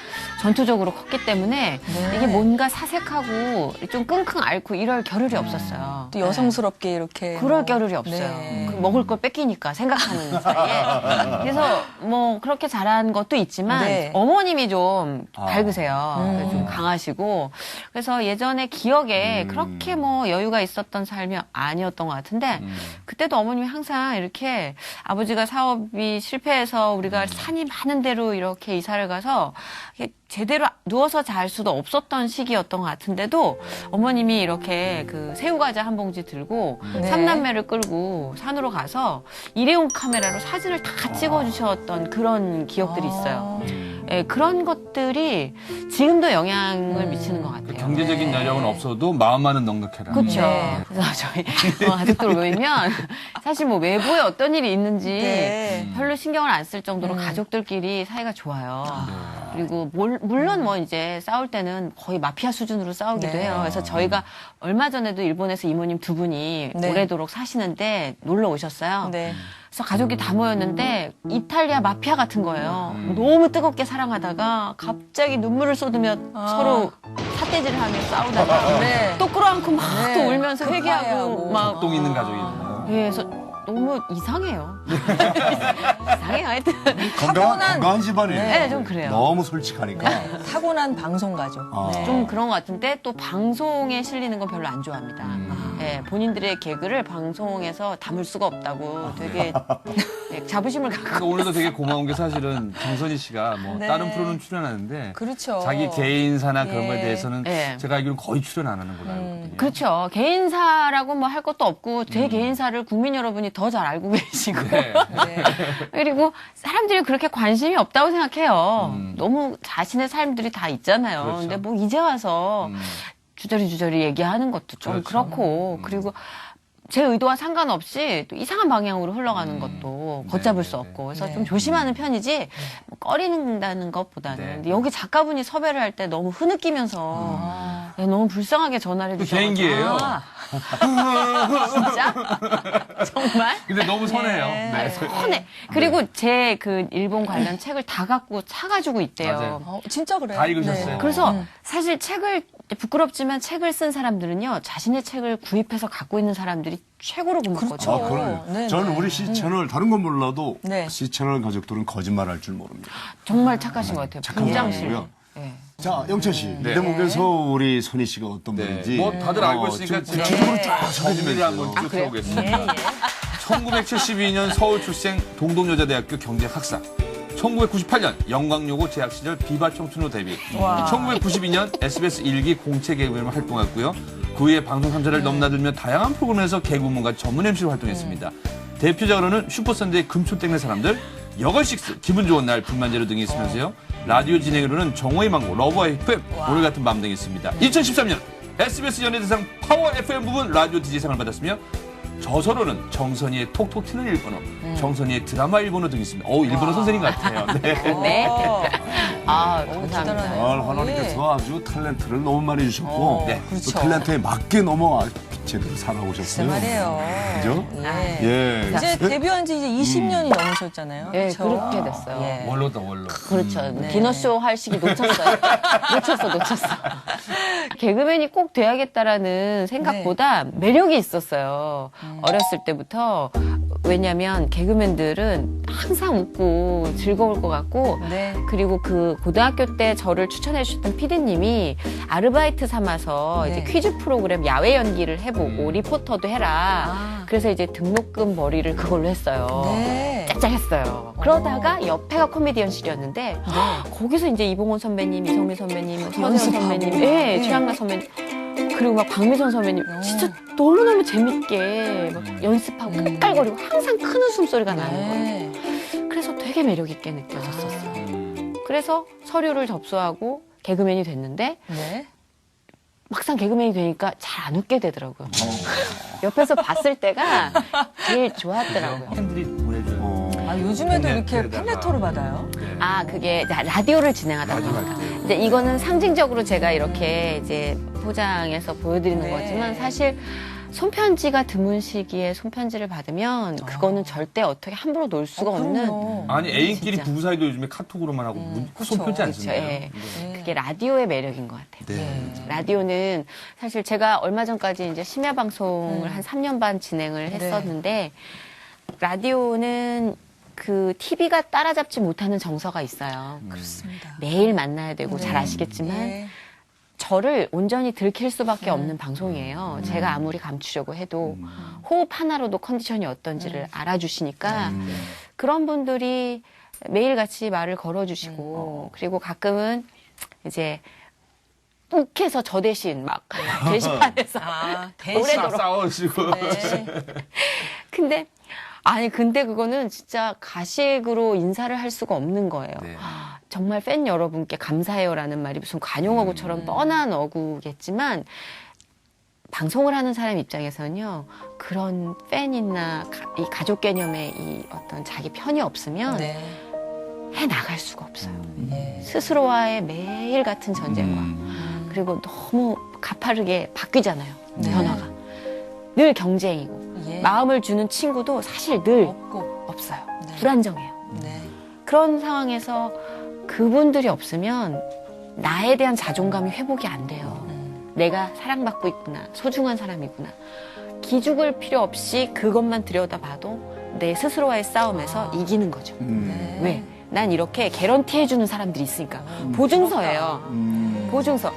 전투적으로 컸기 때문에 이게 뭔가 사색하고 좀 끙끙 앓고 이럴 겨를이 없었어요. 또 여성스럽게 이렇게. 그럴 뭐. 겨를이 없어요. 네. 그 먹을 걸 뺏기니까 생각하는 사이에. 그래서 뭐 그렇게 잘한 것도 있지만 네. 어머님이 좀 밝으세요. 좀 강하시고. 그래서 예전에 기억에 그렇게 뭐 여유가 있었던 삶이 아니었던 것 같은데 그때도 어머님이 항상 이렇게 아버지가 사업이 실패해서 우리가 산이 많은 데로 이렇게 이사를 가서 이게 제대로 누워서 잘 수도 없었던 시기였던 것 같은데도 어머님이 이렇게 그 새우과자 한 봉지 들고 네. 삼남매를 끌고 산으로 가서 일회용 카메라로 사진을 다 찍어주셨던 그런 기억들이 있어요. 예, 그런 것들이 지금도 영향을 미치는 것 같아요. 경제적인 여력은 없어도 마음만은 넉넉해라. 그렇죠. 네. 그래서 저희 가족들 모이면 사실 뭐 외부에 어떤 일이 있는지 네. 별로 신경을 안 쓸 정도로 가족들끼리 사이가 좋아요. 그리고 물론 뭐 이제 싸울 때는 거의 마피아 수준으로 싸우기도 네. 해요. 그래서 저희가 얼마 전에도 일본에서 이모님 두 분이 네. 오래도록 사시는데 놀러 오셨어요. 네. 그래서 가족이 다 모였는데 이탈리아 마피아 같은 거예요. 너무 뜨겁게 사랑하다가 갑자기 눈물을 쏟으며 서로 삿대질을 하며 싸우다가 네. 또 끌어안고 막 네. 또 울면서 급하해하고. 회개하고 막 똥 있는 가족이네요. 예, 그래서 너무 이상해요. 이상해요. 하여튼 건강한 집안이에요. 네, 좀 그래요. 너무 솔직하니까. 타고난 방송 가족. 네. 좀 그런 것 같은데 또 방송에 실리는 건 별로 안 좋아합니다. 예, 본인들의 개그를 방송에서 담을 수가 없다고 되게 네, 자부심을 갖고 그러니까 오늘도 되게 고마운 게 사실은 정선희 씨가 뭐 네. 다른 프로는 출연하는데 그렇죠. 자기 개인사나 그런 거에 예. 대해서는 예. 제가 알기로는 거의 출연 안 하는 걸로 알고 있거든요. 그렇죠. 개인사라고 뭐 할 것도 없고 제 개인사를 국민 여러분이 더 잘 알고 계시고 네. 네. 그리고 사람들이 그렇게 관심이 없다고 생각해요. 너무 자신의 삶들이 다 있잖아요. 그렇죠. 근데 뭐 이제 와서 주저리 얘기하는 것도 좀 그렇죠. 그렇고 그리고 제 의도와 상관없이 또 이상한 방향으로 흘러가는 것도 걷잡을 수 없고 그래서 좀 조심하는 편이지 뭐 꺼리는다는 것보다는 네. 근데 여기 작가분이 섭외를 할 때 너무 흐느끼면서 네, 너무 불쌍하게 전화를 그 해주셔서 개인기예요. 진짜? 정말? 근데 너무 선해요. 네. 선해. 그리고 제 그 일본 관련 책을 다 갖고 사가지고 있대요. 맞아요. 진짜 그래요? 다 읽으셨어요. 그래서 사실 책을 부끄럽지만 책을 쓴 사람들은요 자신의 책을 구입해서 갖고 있는 사람들이 최고로 고맙거든요. 아, 그래요. 네, 저는 네. 우리 C채널 다른 건 몰라도 네. C채널 가족들은 거짓말할 줄 모릅니다. 정말 착하신 것 같아요. 착한 분장실. 분이고요. 네. 자, 영철 씨. 이 대목에서 우리 선희 씨가 어떤 네. 분인지. 뭐 다들 알고 있으니까 좀 제가 구체적으로 쫙 정리를 한번 쭉 그래요? 해보겠습니다. 1972년 서울 출생 동덕여자대학교 경제학사. 1998년 영광여고 재학 시절 비바 청춘으로 데뷔. 1992년 SBS 1기 공채 개그맨으로 활동했고요. 그 후에 방송 3사를 넘나들며 다양한 프로그램에서 개그우먼과 전문 MC로 활동했습니다. 대표적으로는 슈퍼선데이 금초 땡는 사람들, 여걸식스, 기분 좋은 날, 불만제로 등이 있으면서요. 라디오 진행으로는 정오의 망고, 러버 FM, 오늘 같은 밤 등이 있습니다. 2013년 SBS 연예대상 파워 FM 부분 라디오 DJ상을 받았으며 저서로는 정선이의 톡톡 튀는 일본어, 정선이의 드라마 일본어 등이 있습니다. 일본어 선생님 같아요. 네. 네. 아, 감사합니다. 하나님께서 아주 탤런트를 너무 많이 주셨고 네. 또 탤런트에 맞게 너무 제대로 살아오셨어요. 말이에요. 그죠? 예. 예. 이제 데뷔한 지 이제 20년이 넘으셨잖아요. 네, 그렇죠? 그렇게 됐어요. 예. 원로다, 원로. 그렇죠. 디너쇼 할 시기 놓쳤어요. 놓쳤어. 개그맨이 꼭 돼야겠다라는 생각보다 매력이 있었어요. 어렸을 때부터. 왜냐면 개그맨들은 항상 웃고 즐거울 것 같고 네. 그리고 그 고등학교 때 저를 추천해 주셨던 PD님이 아르바이트 삼아서 네. 이제 퀴즈 프로그램 야외 연기를 해보고 리포터도 해라. 그래서 이제 등록금 벌이를 그걸로 했어요. 네. 짭짤했어요. 그러다가 옆에가 코미디언실이었는데 거기서 이제 이봉원 선배님, 이성민 선배님, 서대원 선배님, 예, 최양락 선배님 그리고 막 박미선 선배님 진짜 너무너무 재밌게 막 연습하고 깔깔거리고 항상 큰 웃음소리가 나는 거예요. 그래서 되게 매력 있게 느껴졌었어요. 그래서 서류를 접수하고 개그맨이 됐는데 네. 막상 개그맨이 되니까 잘 안 웃게 되더라고요. 옆에서 봤을 때가 제일 좋았더라고요. 팬들이 보내주는. 요즘에도 이렇게 팬레터에다가. 팬레터를 받아요? 아, 그게 라디오를 진행하다 보니까. 이제 이거는 상징적으로 제가 이렇게 이제 포장해서 보여드리는 네. 거지만 사실 손편지가 드문 시기에 손편지를 받으면 그거는 절대 어떻게 함부로 놓을 수가 없는. 그럼요. 아니, 애인끼리 진짜. 부부 사이도 요즘에 카톡으로만 하고 손편지 안 그렇죠. 쓰나요? 예. 그게 라디오의 매력인 것 같아요. 네. 라디오는 사실 제가 얼마 전까지 이제 심야 방송을 한 3년 반 진행을 했었는데 라디오는 그 TV가 따라잡지 못하는 정서가 있어요. 그렇습니다. 매일 만나야 되고 잘 아시겠지만 네. 저를 온전히 들킬 수밖에 없는 방송이에요. 제가 아무리 감추려고 해도 호흡 하나로도 컨디션이 어떤지를 알아주시니까 그런 분들이 매일같이 말을 걸어주시고 그리고 가끔은 이제 욱해서 저 대신 막 게시판에서 오래도록 싸워주고. 근데 그거는 진짜 가식으로 인사를 할 수가 없는 거예요. 네. 정말 팬 여러분께 감사해요라는 말이 무슨 관용어구처럼 뻔한 어구겠지만 방송을 하는 사람 입장에서는요 그런 팬이나 이 가족 개념의 이 어떤 자기 편이 없으면 해 나갈 수가 없어요. 스스로와의 매일 같은 전쟁과 그리고 너무 가파르게 바뀌잖아요. 변화가 늘 경쟁이고 마음을 주는 친구도 사실 늘 없어요. 불안정해요. 그런 상황에서 그분들이 없으면 나에 대한 자존감이 회복이 안 돼요. 내가 사랑받고 있구나. 소중한 사람이구나. 기죽을 필요 없이 그것만 들여다봐도 내 스스로와의 싸움에서 이기는 거죠. 왜? 난 이렇게 개런티 해주는 사람들이 있으니까. 보증서예요. 보증서.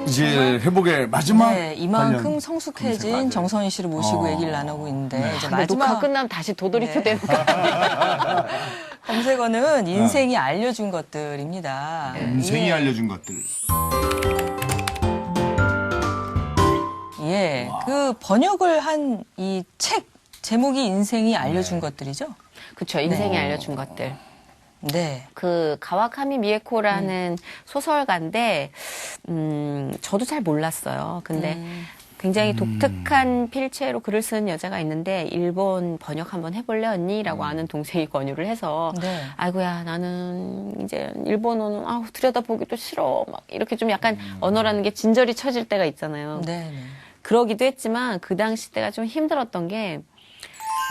이제 회복의 마지막 이만큼 관련 성숙해진 검색 정선희 씨를 모시고 얘기를 나누고 있는데 이제 근데 녹화 마지막 끝나면 다시 도돌이표 되는 거 아니에요? 검색어는 인생이 알려준 것들입니다. 인생이 예. 알려준 것들. 예. 그 번역을 한 이 책 제목이 인생이 알려준 것들이죠? 그쵸. 인생이 알려준 것들. 네. 그 가와카미 미에코라는 소설가인데 저도 잘 몰랐어요. 근데 굉장히 독특한 필체로 글을 쓰는 여자가 있는데 일본 번역 한번 해볼래 언니라고 아는 동생이 권유를 해서 네. 아이고야 나는 이제 일본어는 아우 들여다보기도 싫어 막 이렇게 좀 약간 언어라는 게 진저리 쳐질 때가 있잖아요. 네. 그러기도 했지만 그 당시 때가 좀 힘들었던 게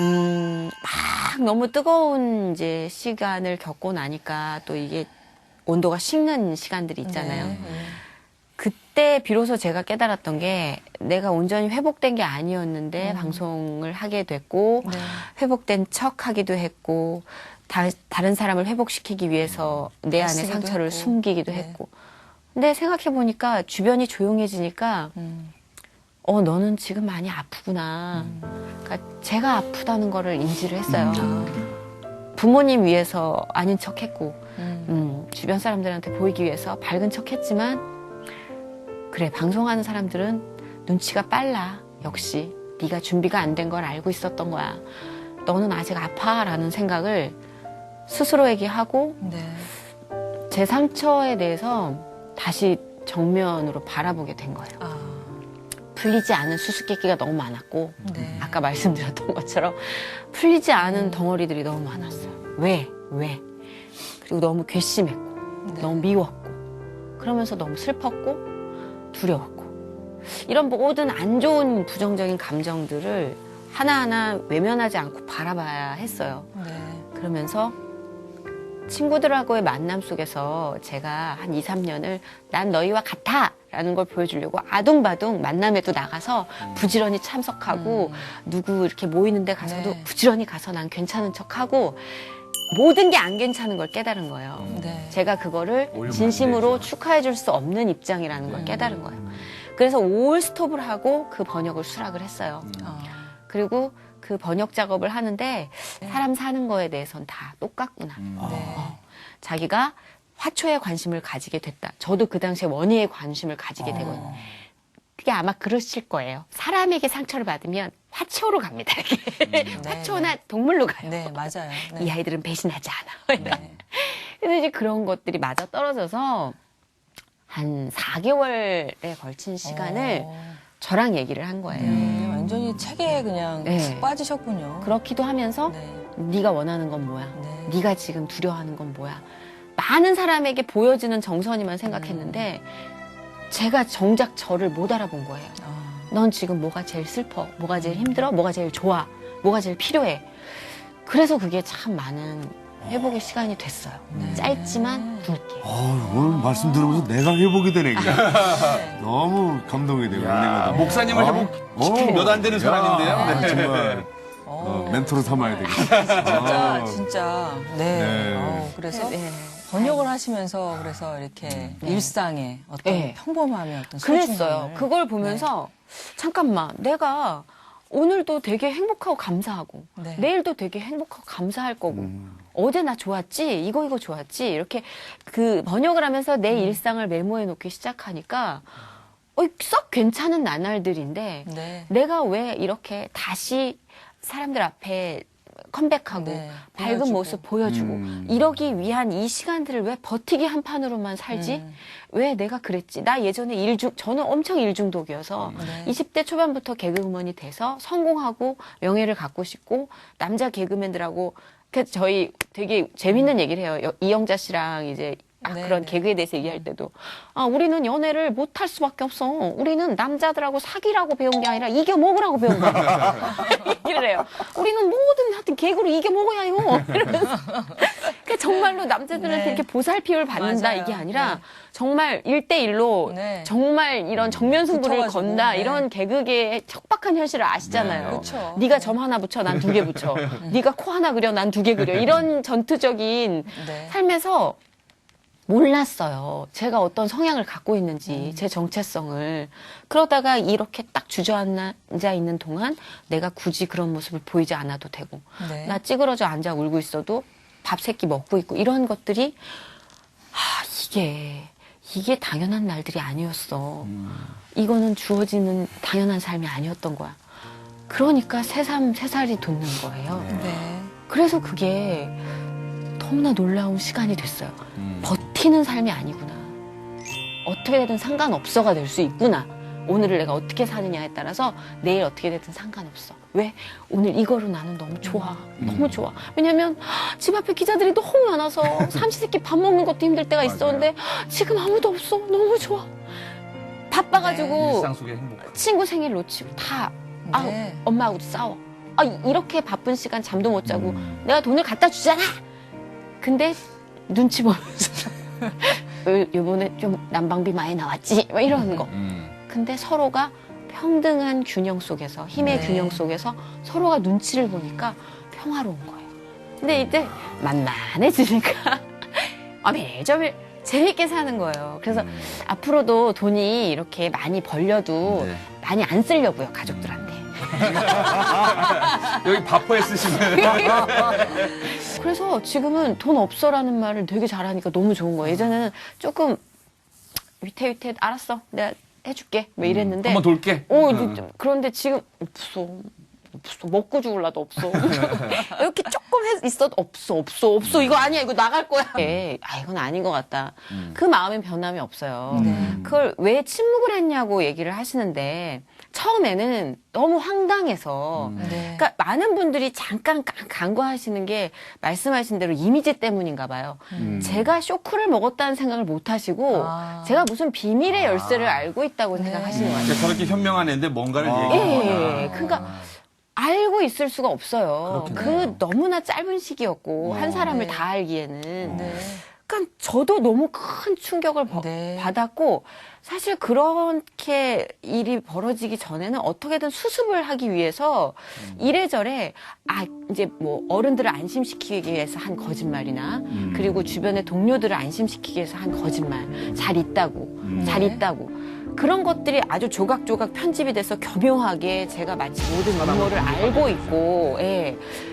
막 너무 뜨거운 이제 시간을 겪고 나니까 또 이게 온도가 식는 시간들이 있잖아요. 네. 그때 비로소 제가 깨달았던 게 내가 온전히 회복된 게 아니었는데 방송을 하게 됐고 네. 회복된 척 하기도 했고 다른 사람을 회복시키기 위해서 내 안에 애쓰기도 상처를 했고. 숨기기도 네. 했고. 근데 생각해 보니까 주변이 조용해지니까 너는 지금 많이 아프구나. 그러니까 제가 아프다는 거를 인지를 했어요. 부모님 위해서 아닌 척 했고, 주변 사람들한테 보이기 위해서 밝은 척 했지만, 그래, 방송하는 사람들은 눈치가 빨라. 역시. 네가 준비가 안 된 걸 알고 있었던 거야. 너는 아직 아파. 라는 생각을 스스로에게 하고, 네. 제 상처에 대해서 다시 정면으로 바라보게 된 거예요. 풀리지 않은 수수께끼가 너무 많았고 네. 아까 말씀드렸던 것처럼 풀리지 않은 덩어리들이 너무 많았어요. 왜? 그리고 너무 괘씸했고 너무 미웠고 그러면서 너무 슬펐고 두려웠고 이런 모든 안 좋은 부정적인 감정들을 하나하나 외면하지 않고 바라봐야 했어요. 네. 그러면서 친구들하고의 만남 속에서 제가 한 2, 3년을 난 너희와 같아! 라는 걸 보여주려고 아둥바둥 만남에도 나가서 부지런히 참석하고 누구 이렇게 모이는 데 가서도 네. 부지런히 가서 난 괜찮은 척하고 모든 게 안 괜찮은 걸 깨달은 거예요. 네. 제가 그거를 오히려 진심으로 반대죠. 축하해 줄 수 없는 입장이라는 걸 깨달은 거예요. 그래서 올 스톱을 하고 그 번역을 수락을 했어요. 그리고 그 번역 작업을 하는데 사람 사는 거에 대해서는 다 똑같구나. 네. 자기가 화초에 관심을 가지게 됐다. 저도 그 당시에 원희에 관심을 가지게 되거든요. 그게 아마 그러실 거예요. 사람에게 상처를 받으면 화초로 갑니다. 화초나 동물로 가요. 네, 맞아요. 네. 이 아이들은 배신하지 않아. 네. 그래서 이제 그런 것들이 맞아 떨어져서 한 4개월에 걸친 시간을 저랑 얘기를 한 거예요. 완전히 책에 그냥 네. 푹 빠지셨군요. 그렇기도 하면서 네. 네가 원하는 건 뭐야? 네. 네가 지금 두려워하는 건 뭐야? 많은 사람에게 보여지는 정선이만 생각했는데 제가 정작 저를 못 알아본 거예요. 넌 지금 뭐가 제일 슬퍼? 뭐가 제일 힘들어? 뭐가 제일 좋아? 뭐가 제일 필요해? 그래서 그게 참 많은 회복의 시간이 됐어요. 짧지만 굵게. 오늘 말씀 들으면서 내가 회복이 되네. 그냥. 너무 감동이 돼요. 은혜가 돼요. 목사님을 회복시킨 몇 안 되는 사람인데요. 야, 네. 정말 멘토로 삼아야 되겠다. 진짜. 네. 네. 그래서 네. 번역을 하시면서 그래서 이렇게 일상의 어떤 네. 평범함의 어떤 그랬어요. 소중함을. 그걸 보면서 잠깐만 내가 오늘도 되게 행복하고 감사하고 네. 내일도 되게 행복하고 감사할 거고 어제 나 좋았지 이거 좋았지 이렇게 그 번역을 하면서 내 일상을 메모해 놓기 시작하니까 썩 괜찮은 나날들인데 네. 내가 왜 이렇게 다시 사람들 앞에 컴백하고 네, 밝은 보여주고. 모습 보여주고 이러기 위한 이 시간들을 왜 버티기 한 판으로만 살지? 왜 내가 그랬지? 나 예전에 저는 엄청 일중독이어서 네. 20대 초반부터 개그우먼이 돼서 성공하고 명예를 갖고 싶고 남자 개그맨들하고 그래서 저희 되게 재밌는 얘기를 해요. 이영자 씨랑 이제 네, 그런 네. 개그에 대해서 얘기할 때도 우리는 연애를 못할 수밖에 없어. 우리는 남자들하고 사귀라고 배운 게 아니라 이겨 먹으라고 배운 거야. 얘기를 해요. 우리는 뭐든 하여튼 개그로 이겨 먹어야 해요. 이러면서 그러니까 정말로 남자들한테 네. 이렇게 보살핌을 받는다 맞아요. 이게 아니라 네. 정말 1대1로 네. 정말 이런 정면 승부를 붙어가지고, 건다 네. 이런 개그계의 척박한 현실을 아시잖아요. 네. 그쵸. 네가 점 하나 붙여 난 2개 붙여. 네가 코 하나 그려 난 2개 그려. 이런 전투적인 네. 삶에서 몰랐어요. 제가 어떤 성향을 갖고 있는지, 제 정체성을. 그러다가 이렇게 딱 주저앉아 있는 동안 내가 굳이 그런 모습을 보이지 않아도 되고, 네. 나 찌그러져 앉아 울고 있어도 밥 세끼 먹고 있고, 이런 것들이, 이게 당연한 날들이 아니었어. 이거는 주어지는 당연한 삶이 아니었던 거야. 그러니까 새삼이 돋는 거예요. 네. 그래서 그게 너무나 놀라운 시간이 됐어요. 버티는 삶이 아니구나. 어떻게 되든 상관없어가 될 수 있구나. 오늘을 내가 어떻게 사느냐에 따라서 내일 어떻게 되든 상관없어. 왜? 오늘 이거로 나는 너무 좋아. 너무 좋아. 왜냐면 집 앞에 기자들이 너무 많아서 삼시세끼 밥 먹는 것도 힘들 때가 있었는데 지금 아무도 없어. 너무 좋아. 바빠가지고 일상 속의 행복. 친구 생일 놓치고 다 네. 엄마하고도 싸워. 이렇게 바쁜 시간 잠도 못 자고 내가 돈을 갖다 주잖아. 근데 눈치 보면서 요번에 좀 난방비 많이 나왔지? 막 이러는 거. 근데 서로가 평등한 균형 속에서 힘의 네. 균형 속에서 서로가 눈치를 보니까 평화로운 거예요. 근데 이제 만만해지니까 매일저일 재밌게 사는 거예요. 그래서 앞으로도 돈이 이렇게 많이 벌려도 네. 많이 안 쓰려고요, 가족들한테. 여기 바퍼에 쓰시면. 그래서 지금은 돈 없어라는 말을 되게 잘하니까 너무 좋은 거예요. 예전에는 조금 위태 알았어, 내가 해줄게 뭐 이랬는데 한번 돌게. 그런데 지금 없어 먹고 죽을라도 없어. 이렇게 조금 있어도 없어 이거 아니야, 이거 나갈 거야. 이건 아닌 것 같다. 그 마음엔 변함이 없어요. 그걸 왜 침묵을 했냐고 얘기를 하시는데 처음에는 너무 황당해서 네. 그러니까 많은 분들이 잠깐 간과하시는 게 말씀하신 대로 이미지 때문인가 봐요. 제가 쇼크를 먹었다는 생각을 못 하시고 제가 무슨 비밀의 열쇠를 알고 있다고 생각하시는 것 같아요. 저렇게 현명한 애인데 뭔가를 얘기해. 그러니까 알고 있을 수가 없어요. 그 너무나 짧은 시기였고 한 사람을 다 알기에는. 그러니까 저도 너무 큰 충격을 받았고 사실 그렇게 일이 벌어지기 전에는 어떻게든 수습을 하기 위해서 이래저래 이제 뭐 어른들을 안심시키기 위해서 한 거짓말이나 그리고 주변의 동료들을 안심시키기 위해서 한 거짓말 잘 있다고 그런 것들이 아주 조각조각 편집이 돼서 교묘하게 제가 마치 모든 음모를 알고 있고,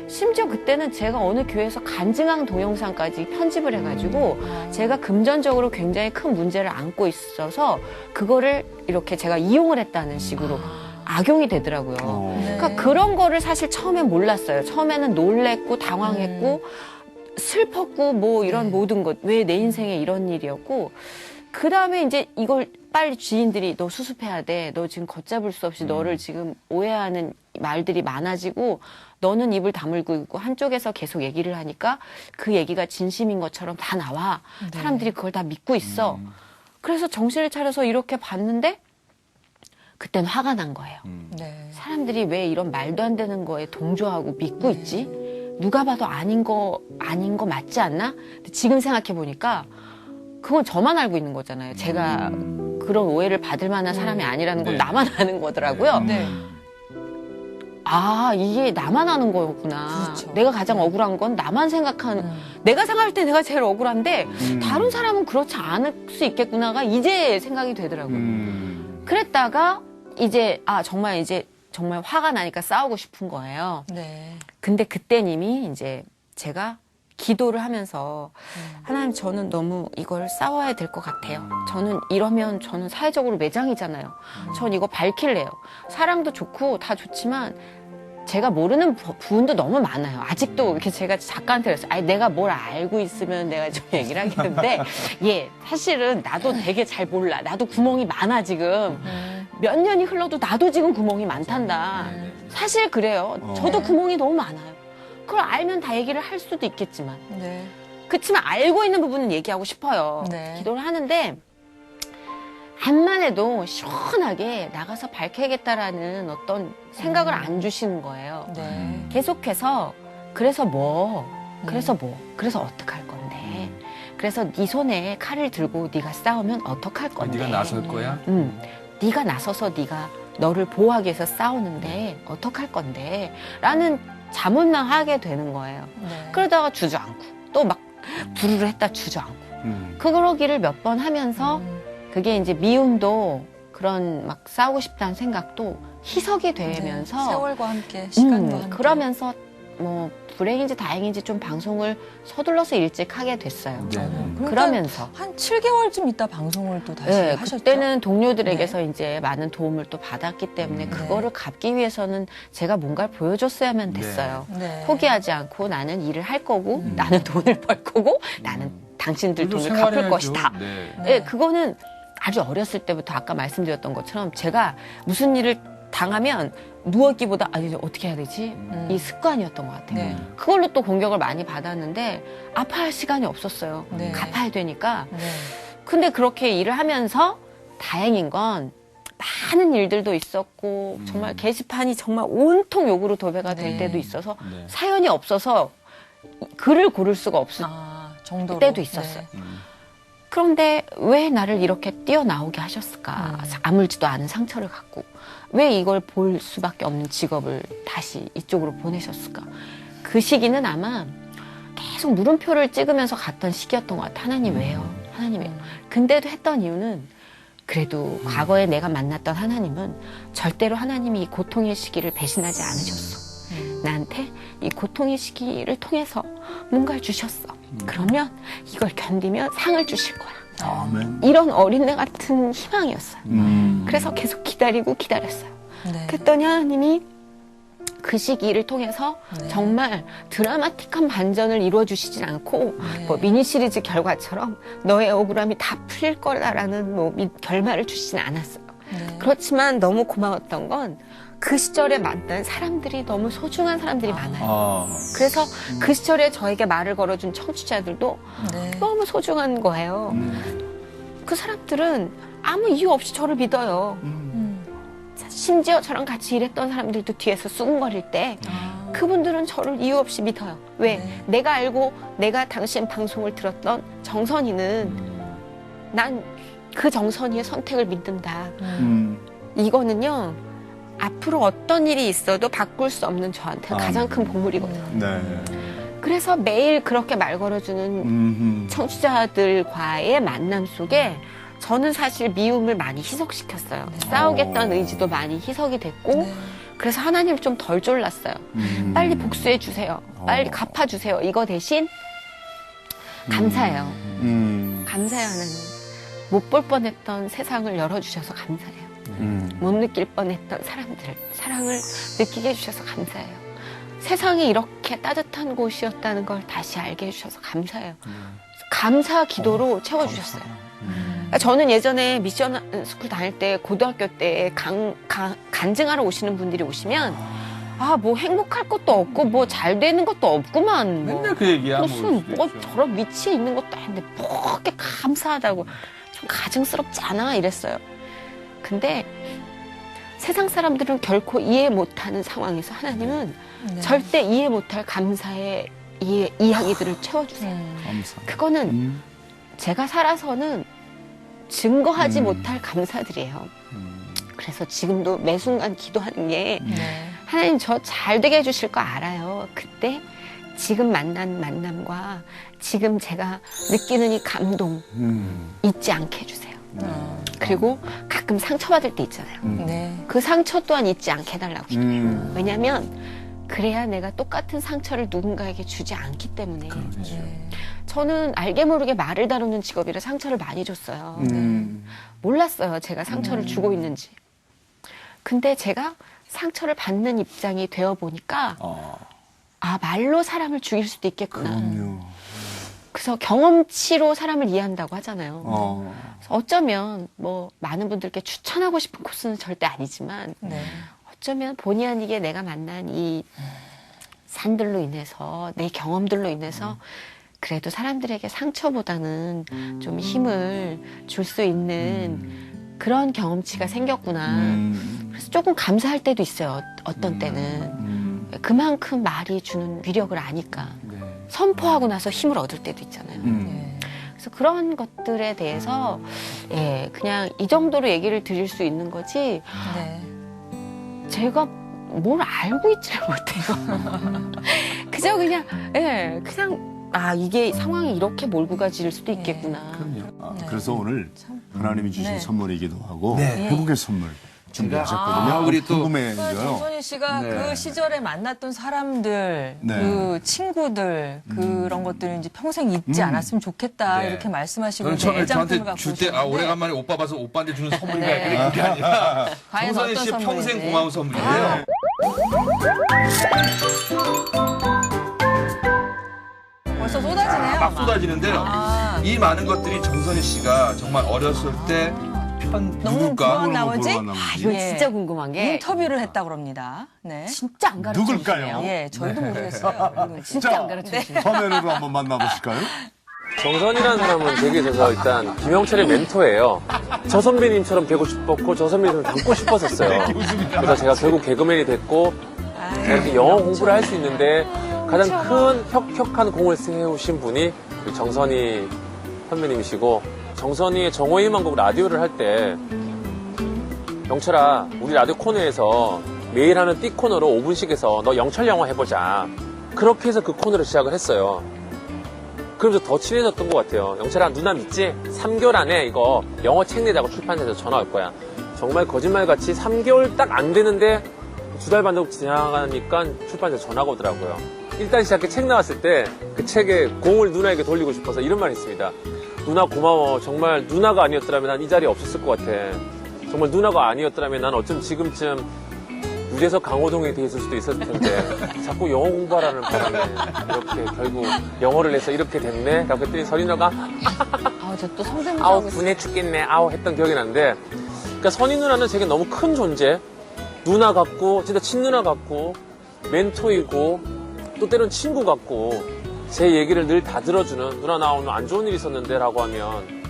심지어 그때는 제가 어느 교회에서 간증한 동영상까지 편집을 해가지고 제가 금전적으로 굉장히 큰 문제를 안고 있어서 그거를 이렇게 제가 이용을 했다는 식으로 악용이 되더라고요. 그러니까 그런 거를 사실 처음엔 몰랐어요. 처음에는 놀랬고 당황했고 슬펐고 뭐 이런 모든 것, 왜 내 인생에 이런 일이었고, 그 다음에 이제 이걸 빨리 지인들이 너 수습해야 돼. 너 지금 걷잡을 수 없이 너를 지금 오해하는 말들이 많아지고 너는 입을 다물고 있고 한쪽에서 계속 얘기를 하니까 그 얘기가 진심인 것처럼 다 나와. 사람들이 그걸 다 믿고 있어. 그래서 정신을 차려서 이렇게 봤는데 그땐 화가 난 거예요. 사람들이 왜 이런 말도 안 되는 거에 동조하고 믿고 있지? 누가 봐도 아닌 거 맞지 않나? 근데 지금 생각해 보니까 그건 저만 알고 있는 거잖아요. 제가 그런 오해를 받을 만한 사람이 아니라는 건 나만 아는 거더라고요. 이게 나만 아는 거였구나. 그렇죠. 내가 가장 억울한 건 나만 생각하는, 내가 생각할 때 내가 제일 억울한데 다른 사람은 그렇지 않을 수 있겠구나가 이제 생각이 되더라고요. 그랬다가 이제 정말 화가 나니까 싸우고 싶은 거예요. 근데 그땐 이미 이제 제가 기도를 하면서 하나님, 저는 너무 이걸 싸워야 될 것 같아요. 저는 이러면 저는 사회적으로 매장이잖아요. 전 이거 밝힐래요. 사랑도 좋고 다 좋지만 제가 모르는 부분도 너무 많아요. 아직도 이렇게 제가 작가한테 그랬어요. 내가 뭘 알고 있으면 내가 좀 얘기를 하겠는데 사실은 나도 되게 잘 몰라. 나도 구멍이 많아 지금. 몇 년이 흘러도 나도 지금 구멍이 많단다. 사실 그래요. 저도 구멍이 너무 많아요. 그걸 알면 다 얘기를 할 수도 있겠지만 그렇지만 알고 있는 부분은 얘기하고 싶어요. 기도를 하는데 암만 해도 시원하게 나가서 밝혀야겠다라는 어떤 생각을 안 주시는 거예요. 계속해서 그래서 어떡할 건데, 그래서 네 손에 칼을 들고 네가 싸우면 어떡할 건데, 네가 나설 거야? 네가 나서서 네가 너를 보호하기 위해서 싸우는데 어떡할 건데 라는 자문만 하게 되는 거예요. 그러다가 주저앉고 또 막 부르르 했다 주저앉고 그러기를 몇 번 하면서 그게 이제 미움도 그런 막 싸우고 싶다는 생각도 희석이 되면서 세월과 함께, 시간과 함께. 그러면서 뭐 불행인지 다행인지 좀 방송을 서둘러서 일찍 하게 됐어요. 네. 그러면서 한 7개월쯤 있다 방송을 또 다시 네, 하셨죠? 그때는 동료들에게서 이제 많은 도움을 또 받았기 때문에 그거를 갚기 위해서는 제가 뭔가를 보여줬어야만 됐어요. 네. 포기하지 않고 나는 일을 할 거고 나는 돈을 벌 거고 나는 당신들 그래도 돈을 갚을 생활해야죠. 것이다. 네. 네, 그거는 아주 어렸을 때부터 아까 말씀드렸던 것처럼 제가 무슨 일을 당하면 누워있기보다 아니 어떻게 해야 되지? 이 습관이었던 것 같아요. 네. 그걸로 또 공격을 많이 받았는데 아파할 시간이 없었어요. 네. 갚아야 되니까. 네. 근데 그렇게 일을 하면서 다행인 건 많은 일들도 있었고 정말 게시판이 정말 온통 욕으로 도배가 될 네. 때도 있어서 네. 사연이 없어서 글을 고를 수가 없을 정도로. 때도 있었어요. 네. 그런데 왜 나를 이렇게 뛰어나오게 하셨을까? 아물지도 않은 상처를 갖고 왜 이걸 볼 수밖에 없는 직업을 다시 이쪽으로 보내셨을까? 그 시기는 아마 계속 물음표를 찍으면서 갔던 시기였던 것 같아요. 하나님 왜요? 하나님 왜요? 근데도 했던 이유는 그래도 과거에 내가 만났던 하나님은 절대로 하나님이 이 고통의 시기를 배신하지 않으셨어. 나한테 이 고통의 시기를 통해서 뭔가를 주셨어. 그러면 이걸 견디면 상을 주실 거야. 아멘. 이런 어린애 같은 희망이었어요. 그래서 계속 기다리고 기다렸어요. 네. 그랬더니 하나님이 그 시기를 통해서 네. 정말 드라마틱한 반전을 이루어주시진 않고 네. 뭐 미니 시리즈 결과처럼 너의 억울함이 다 풀릴 거라는 뭐 결말을 주시진 않았어요. 네. 그렇지만 너무 고마웠던 건 그 시절에 만난 사람들이 너무 소중한 사람들이 많아요. 그래서 그 시절에 저에게 말을 걸어준 청취자들도 네. 너무 소중한 거예요. 그 사람들은 아무 이유 없이 저를 믿어요. 심지어 저랑 같이 일했던 사람들도 뒤에서 수군거릴 때 그분들은 저를 이유 없이 믿어요. 왜? 네. 내가 알고 내가 당신 방송을 들었던 정선이는 난 그 정선이의 선택을 믿는다. 이거는요. 앞으로 어떤 일이 있어도 바꿀 수 없는 저한테는 가장 큰 보물이거든요. 네. 그래서 매일 그렇게 말 걸어주는 청취자들과의 만남 속에 저는 사실 미움을 많이 희석시켰어요. 싸우겠다는 의지도 많이 희석이 됐고 네. 그래서 하나님을 좀 덜 졸랐어요. 빨리 복수해 주세요. 빨리 갚아주세요. 이거 대신 감사해요. 감사해요 하나님. 못 볼 뻔했던 세상을 열어주셔서 감사해요. 못 느낄 뻔했던 사랑을 느끼게 해주셔서 감사해요. 세상이 이렇게 따뜻한 곳이었다는 걸 다시 알게 해주셔서 감사해요. 감사 기도로 채워주셨어요. 저는 예전에 미션 스쿨 다닐 때 고등학교 때 간증하러 오시는 분들이 오시면 뭐 행복할 것도 없고 뭐 잘 되는 것도 없구만. 맨날 그 얘기야. 무슨 뭐 저런 위치에 있는 것도 아닌데 뭐 그렇게 감사하다고 좀 가증스럽지 않아 이랬어요. 근데 세상 사람들은 결코 이해 못하는 상황에서 하나님은 네. 절대 이해 못할 감사의 이야기들을 채워주세요. 감사. 그거는 제가 살아서는 증거하지 못할 감사들이에요. 그래서 지금도 매 순간 기도하는 게 네. 하나님 저 잘 되게 해주실 거 알아요. 그때 지금 만난 만남과 지금 제가 느끼는 이 감동 잊지 않게 해주세요. 그리고 가끔 상처받을 때 있잖아요. 네. 그 상처 또한 잊지 않게 해달라고 기도해요. 왜냐하면 그래야 내가 똑같은 상처를 누군가에게 주지 않기 때문에. 네. 저는 알게 모르게 말을 다루는 직업이라 상처를 많이 줬어요. 몰랐어요. 제가 상처를 주고 있는지. 근데 제가 상처를 받는 입장이 되어 보니까 말로 사람을 죽일 수도 있겠구나. 그럼요. 그래서 경험치로 사람을 이해한다고 하잖아요. 어. 어쩌면 뭐 많은 분들께 추천하고 싶은 코스는 절대 아니지만 네. 어쩌면 본의 아니게 내가 만난 이 산들로 인해서 내 경험들로 인해서 그래도 사람들에게 상처보다는 좀 힘을 줄 수 있는 그런 경험치가 생겼구나. 그래서 조금 감사할 때도 있어요. 어떤 때는. 그만큼 말이 주는 위력을 아니까. 네. 선포하고 나서 힘을 얻을 때도 있잖아요. 네. 그래서 그런 것들에 대해서 그냥 이 정도로 얘기를 드릴 수 있는 거지 네. 제가 뭘 알고 있지를 못해요. 그저 그냥 그냥 이게 상황이 이렇게 몰고 가질 수도 있겠구나. 그럼요. 그래서 오늘 하나님이 주신 네. 선물이기도 하고 네. 행복의 선물 준비하셨거든요. 우리 또 궁금해져요. 정선희 씨가 네. 그 시절에 만났던 사람들, 네. 그 친구들, 그런 것들을 이제 평생 잊지 않았으면 좋겠다 네. 이렇게 말씀하시고 저는 처음에 애장품을 저한테 갖고 줄 때 오셨는데 오래간만에 오빠 봐서 오빠한테 주는 선물인가 네. 했더니 그게 아니라 과연 정선희 어떤 씨의 평생 선물인지. 고마운 선물이에요. 벌써 쏟아지네요. 막 쏟아지는데요. 아. 이 많은 것들이 정선희 씨가 정말 어렸을 때 너무 누굴까? 고마운 나머지 이거 예. 진짜 궁금한 게 인터뷰를 했다고 합니다. 네. 진짜 안 가르쳐 누굴까요? 주시네요. 예, 저희도 모르겠어요. 누군지. 진짜 안 가르쳐 주시네요. 화면으로 한번 만나보실까요? 정선이라는 사람은 되게 제가 일단 김영철의 멘토예요. 저 선배님처럼 되고 싶었고 저 선배님을 닮고 싶었었어요. 그래서 제가 결국 개그맨이 됐고 제가 이렇게 영어 공부를 할 수 있는데 가장 큰 혁혁한 공을 세우신 분이 우리 정선이 선배님이시고 정선이의 정호희망곡 라디오를 할 때 영철아 우리 라디오 코너에서 매일 하는 띠 코너로 5분씩 해서 너 영철 영어 해보자. 그렇게 해서 그 코너를 시작을 했어요. 그러면서 더 친해졌던 것 같아요. 영철아 누나 믿지? 3개월 안에 이거 영어 책 내자고 출판사에서 전화 올 거야. 정말 거짓말같이 3개월 딱 안 되는데 2달 반 정도 지나가니까 출판사에서 전화가 오더라고요. 일단 시작해 책 나왔을 때 그 책에 공을 누나에게 돌리고 싶어서 이런 말이 있습니다. 누나 고마워. 정말 누나가 아니었더라면 난 이 자리에 없었을 것 같아. 정말 누나가 아니었더라면 난 어쩜 지금쯤 유재석 강호동이 돼 있을 수도 있었을 텐데 자꾸 영어 공부하라는 바람에 이렇게 결국 영어를 해서 이렇게 됐네 라고 했더니 선희 누나가 아, 저 또 성대모사 아우 하고 있어요. 분해 죽겠네 아우 했던 기억이 나는데 그러니까 선희 누나는 제게 너무 큰 존재 누나 같고 진짜 친누나 같고 멘토이고 또 때론 친구 같고 제 얘기를 늘 다 들어주는 누나 나 오늘 안 좋은 일 있었는데 라고 하면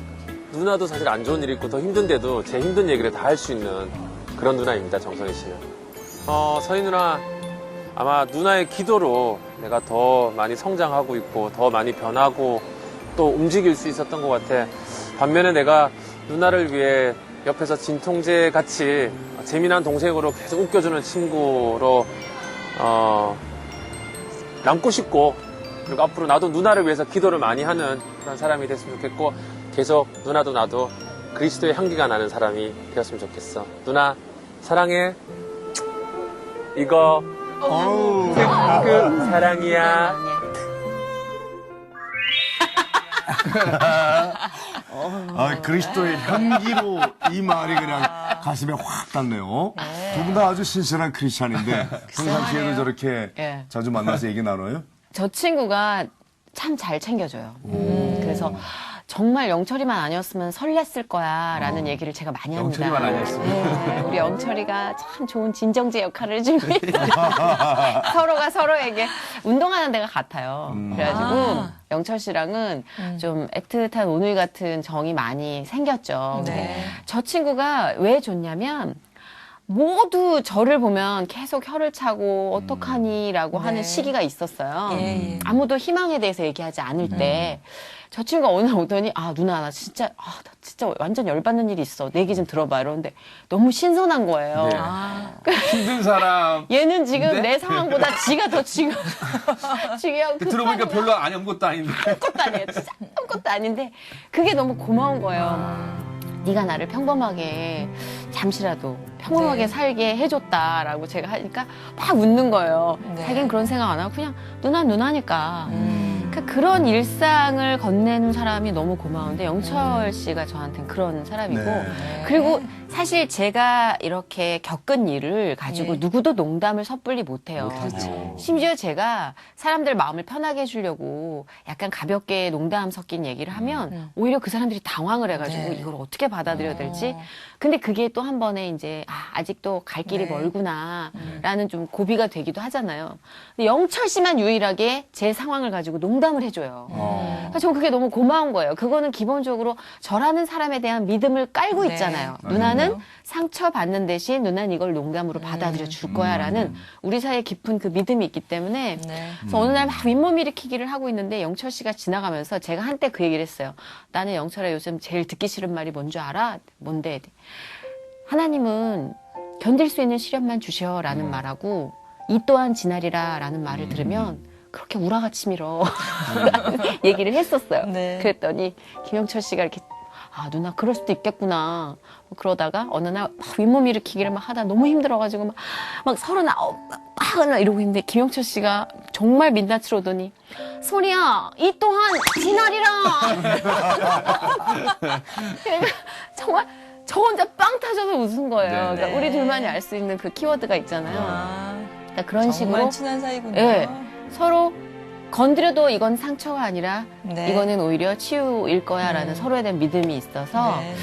누나도 사실 안 좋은 일이 있고 더 힘든데도 제 힘든 얘기를 다 할 수 있는 그런 누나입니다. 정선희 씨는. 선희 누나, 아마 누나의 기도로 내가 더 많이 성장하고 있고, 더 많이 변하고, 또 움직일 수 있었던 것 같아. 반면에 내가 누나를 위해 옆에서 진통제 같이 재미난 동생으로 계속 웃겨주는 친구로, 남고 싶고, 그리고 앞으로 나도 누나를 위해서 기도를 많이 하는 그런 사람이 됐으면 좋겠고, 계속 누나도 나도 그리스도의 향기가 나는 사람이 되었으면 좋겠어. 누나, 사랑해. 이거 그 사랑이야. 그리스도의 향기로 이 말이 그냥 가슴에 확 닿네요. 두 분 다 아주 신실한 크리스찬인데 평상시에도 저렇게 예. 자주 만나서 얘기 나눠요? 저 친구가 참 잘 챙겨줘요. 그래서 정말 영철이만 아니었으면 설렜을 거야 라는 얘기를 제가 많이 합니다. 영철이만 아니었으면. 네, 우리 영철이가 참 좋은 진정제 역할을 해줍니다. 서로가 서로에게 운동하는 데가 같아요. 그래가지고 영철 씨랑은 좀 애틋한 오누이 같은 정이 많이 생겼죠. 네. 저 친구가 왜 좋냐면 모두 저를 보면 계속 혀를 차고 어떡하니라고 하는 시기가 있었어요. 예, 예. 아무도 희망에 대해서 얘기하지 않을 때 저 친구가 오늘 오더니 아 누나 나 진짜 완전 열받는 일이 있어. 내 얘기 좀 들어봐 이러는데 너무 신선한 거예요. 네. 힘든 사람. 얘는 지금 네? 내 상황보다 지가 더 중요한 들어보니까 별로 아무것도 아닌데. 아무것도 아니에요. 진짜 아무것도 아닌데 그게 너무 고마운 거예요. 네가 나를 평범하게 잠시라도 평범하게 네. 살게 해줬다라고 제가 하니까 막 웃는 거예요. 네. 자기는 그런 생각 안 하고 그냥 누나니까. 그러니까 그런 일상을 건네는 사람이 너무 고마운데 영철 씨가 저한테는 그런 사람이고 네. 그리고 사실 제가 이렇게 겪은 일을 가지고 예. 누구도 농담을 섣불리 못해요. 못하죠. 심지어 제가 사람들 마음을 편하게 해주려고 약간 가볍게 농담 섞인 얘기를 하면 오히려 그 사람들이 당황을 해가지고 네. 이걸 어떻게 받아들여야 될지. 근데 그게 또 한 번에 이제 아직도 갈 길이 네. 멀구나라는 좀 고비가 되기도 하잖아요. 근데 영철 씨만 유일하게 제 상황을 가지고 농담을 해줘요. 그러니까 전 그게 너무 고마운 거예요. 그거는 기본적으로 저라는 사람에 대한 믿음을 깔고 네. 있잖아요. 누나는 상처받는 대신 누나는 이걸 농담으로 받아들여 줄 거야라는 우리 사이에 깊은 그 믿음이 있기 때문에 네. 그래서 어느 날 막 윗몸 일으키기를 하고 있는데 영철 씨가 지나가면서 제가 한때 그 얘기를 했어요. 나는 영철아 요즘 제일 듣기 싫은 말이 뭔 줄 알아? 뭔데? 하나님은 견딜 수 있는 시련만 주셔라는 말하고 이 또한 지나리라라는 말을 들으면 그렇게 우라가 치밀어 얘기를 했었어요. 네. 그랬더니 김영철 씨가 이렇게 아, 누나 그럴 수도 있겠구나. 그러다가 어느 날 막 윗몸 일으키기를 막 하다 너무 힘들어가지고 막 39, 막 이러고 있는데 김영철 씨가 정말 민낯으로 오더니 소리야, 이 또한 지날이라. 그러니까 정말 저 혼자 빵 터져서 웃은 거예요. 네. 그러니까 우리 둘만이 알 수 있는 그 키워드가 있잖아요. 아, 그러니까 그런 식으로 정말 친한 사이군요. 예, 서로 건드려도 이건 상처가 아니라 네. 이거는 오히려 치유일 거야라는 서로에 대한 믿음이 있어서 네.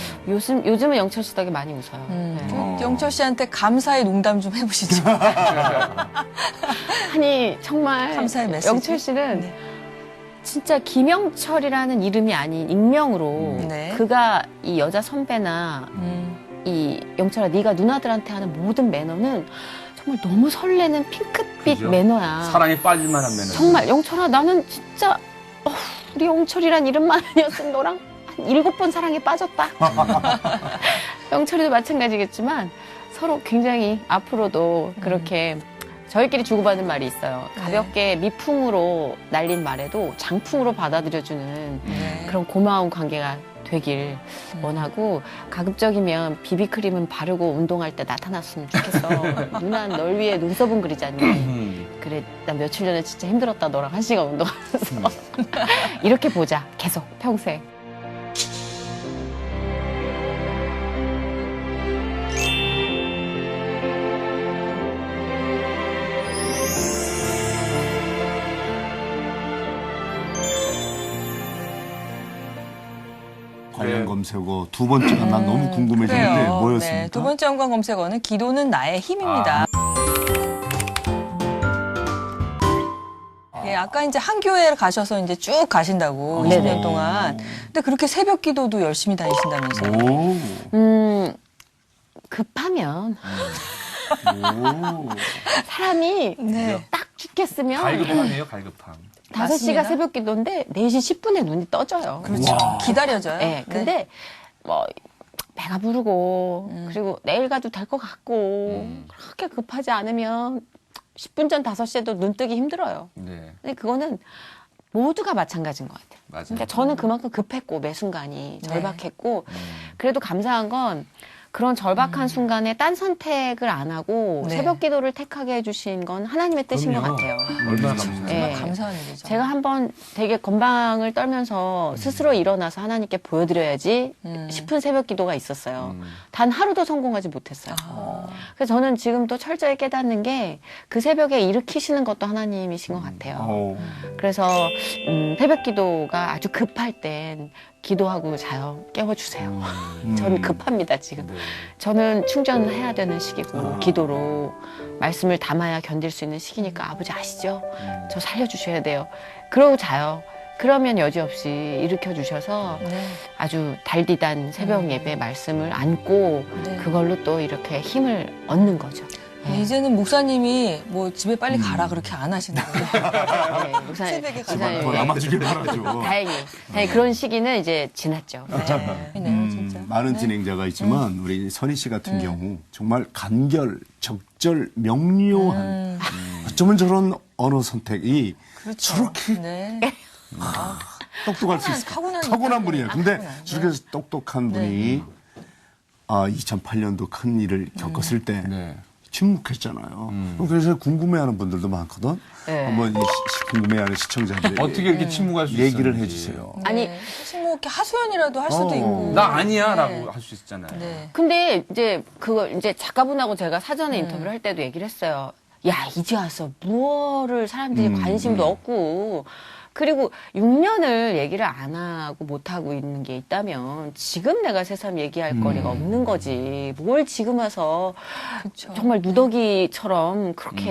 요즘은 영철 씨 덕에 많이 웃어요. 네. 영철 씨한테 감사의 농담 좀 해보시죠. 아니 정말 감사의 메시지. 영철 씨는 네. 진짜 김영철이라는 이름이 아닌 익명으로 네. 그가 이 여자 선배나 이 영철아 네가 누나들한테 하는 모든 매너는 정말 너무 설레는 핑크빛 그죠? 매너야. 사랑에 빠질 만한 매너. 정말 영철아 나는 진짜 우리 영철이란 이름만 아니었으면 너랑 한 7번 사랑에 빠졌다. 영철이도 마찬가지겠지만 서로 굉장히 앞으로도 그렇게 저희끼리 주고받은 말이 있어요. 가볍게 미풍으로 날린 말에도 장풍으로 받아들여주는 네. 그런 고마운 관계가 되길 원하고 가급적이면 비비크림은 바르고 운동할 때 나타났으면 좋겠어. 누나 널 위해 눈썹은 그리잖니. 그래 나 며칠 전에 진짜 힘들었다 너랑 1시간 운동하면서. 이렇게 보자 계속 평생. 관련 검색어 두 번째가 난 너무 궁금해지는데 그래요. 뭐였습니까? 네, 두 번째 연관 검색어는 기도는 나의 힘입니다. 예, 아까 이제 한 교회를 가셔서 이제 쭉 가신다고 20년 동안. 근데 그렇게 새벽 기도도 열심히 다니신다면서요? 오. 급하면 오. 사람이 네. 딱 죽겠으면 갈급함이에요, 갈급함. 5시가 맞습니다. 새벽 기도인데 4시 10분에 눈이 떠져요. 그렇죠. 기다려져요. 네, 근데 뭐 배가 부르고 그리고 내일 가도 될 것 같고 그렇게 급하지 않으면 10분 전 5시에도 눈 뜨기 힘들어요. 네, 근데 그거는 모두가 마찬가지인 것 같아요. 맞아요. 그러니까 저는 그만큼 급했고 매 순간이 절박했고 그래도 감사한 건 그런 절박한 순간에 딴 선택을 안 하고 네. 새벽 기도를 택하게 해주신 건 하나님의 뜻인 것 그럼요. 같아요. 얼마나 감사해요. 네. 정말 감사한 일이죠. 제가 한번 되게 건방을 떨면서 스스로 일어나서 하나님께 보여드려야지 싶은 새벽 기도가 있었어요. 단 하루도 성공하지 못했어요. 그래서 저는 지금도 철저히 깨닫는 게 그 새벽에 일으키시는 것도 하나님이신 것 같아요. 오. 그래서 새벽 기도가 아주 급할 땐 기도하고 자요. 깨워주세요. 저는 급합니다, 지금. 네. 저는 충전해야 되는 시기고 기도로 말씀을 담아야 견딜 수 있는 시기니까 아버지 아시죠? 저 살려주셔야 돼요. 그러고 자요. 그러면 여지없이 일으켜주셔서 아주 달디단 새벽 예배 말씀을 안고 네. 그걸로 또 이렇게 힘을 얻는 거죠. 네, 이제는 목사님이 뭐 집에 빨리 가라 그렇게 안 하시는 거예요. 네, 목사님, 새벽에 목사님, 더 남아주길 바라죠. 다행히 그런 시기는 이제 지났죠. 네, 진짜. 많은 진행자가 있지만 우리 선희 씨 같은 경우 정말 간결, 적절, 명료한 어쩌면 저런 언어 선택이 그렇죠. 저렇게 네. 똑똑할 수 있을까? 타고난 타고난 분이에요. 근데 타고난. 저렇게 똑똑한 분이 2008년도 큰 일을 겪었을 때 네. 침묵했잖아요. 그래서 궁금해하는 분들도 많거든. 네. 한번 궁금해하는 시청자들이 어떻게 이렇게 침묵할 수 얘기를 있었는지. 해주세요. 아니, 네. 사실 뭐 이렇게 하소연이라도 할 수도 있고. 나 아니야라고 네. 할 수 있잖아요. 네. 근데 이제 그걸 이제 작가분하고 제가 사전에 인터뷰를 할 때도 얘기를 했어요. 야, 이제 와서 무엇을 사람들이 관심도 없고 그리고 6년을 얘기를 안 하고 못 하고 있는 게 있다면 지금 내가 새삼 얘기할 거리가 없는 거지. 뭘 지금 와서 그쵸. 정말 누더기처럼 그렇게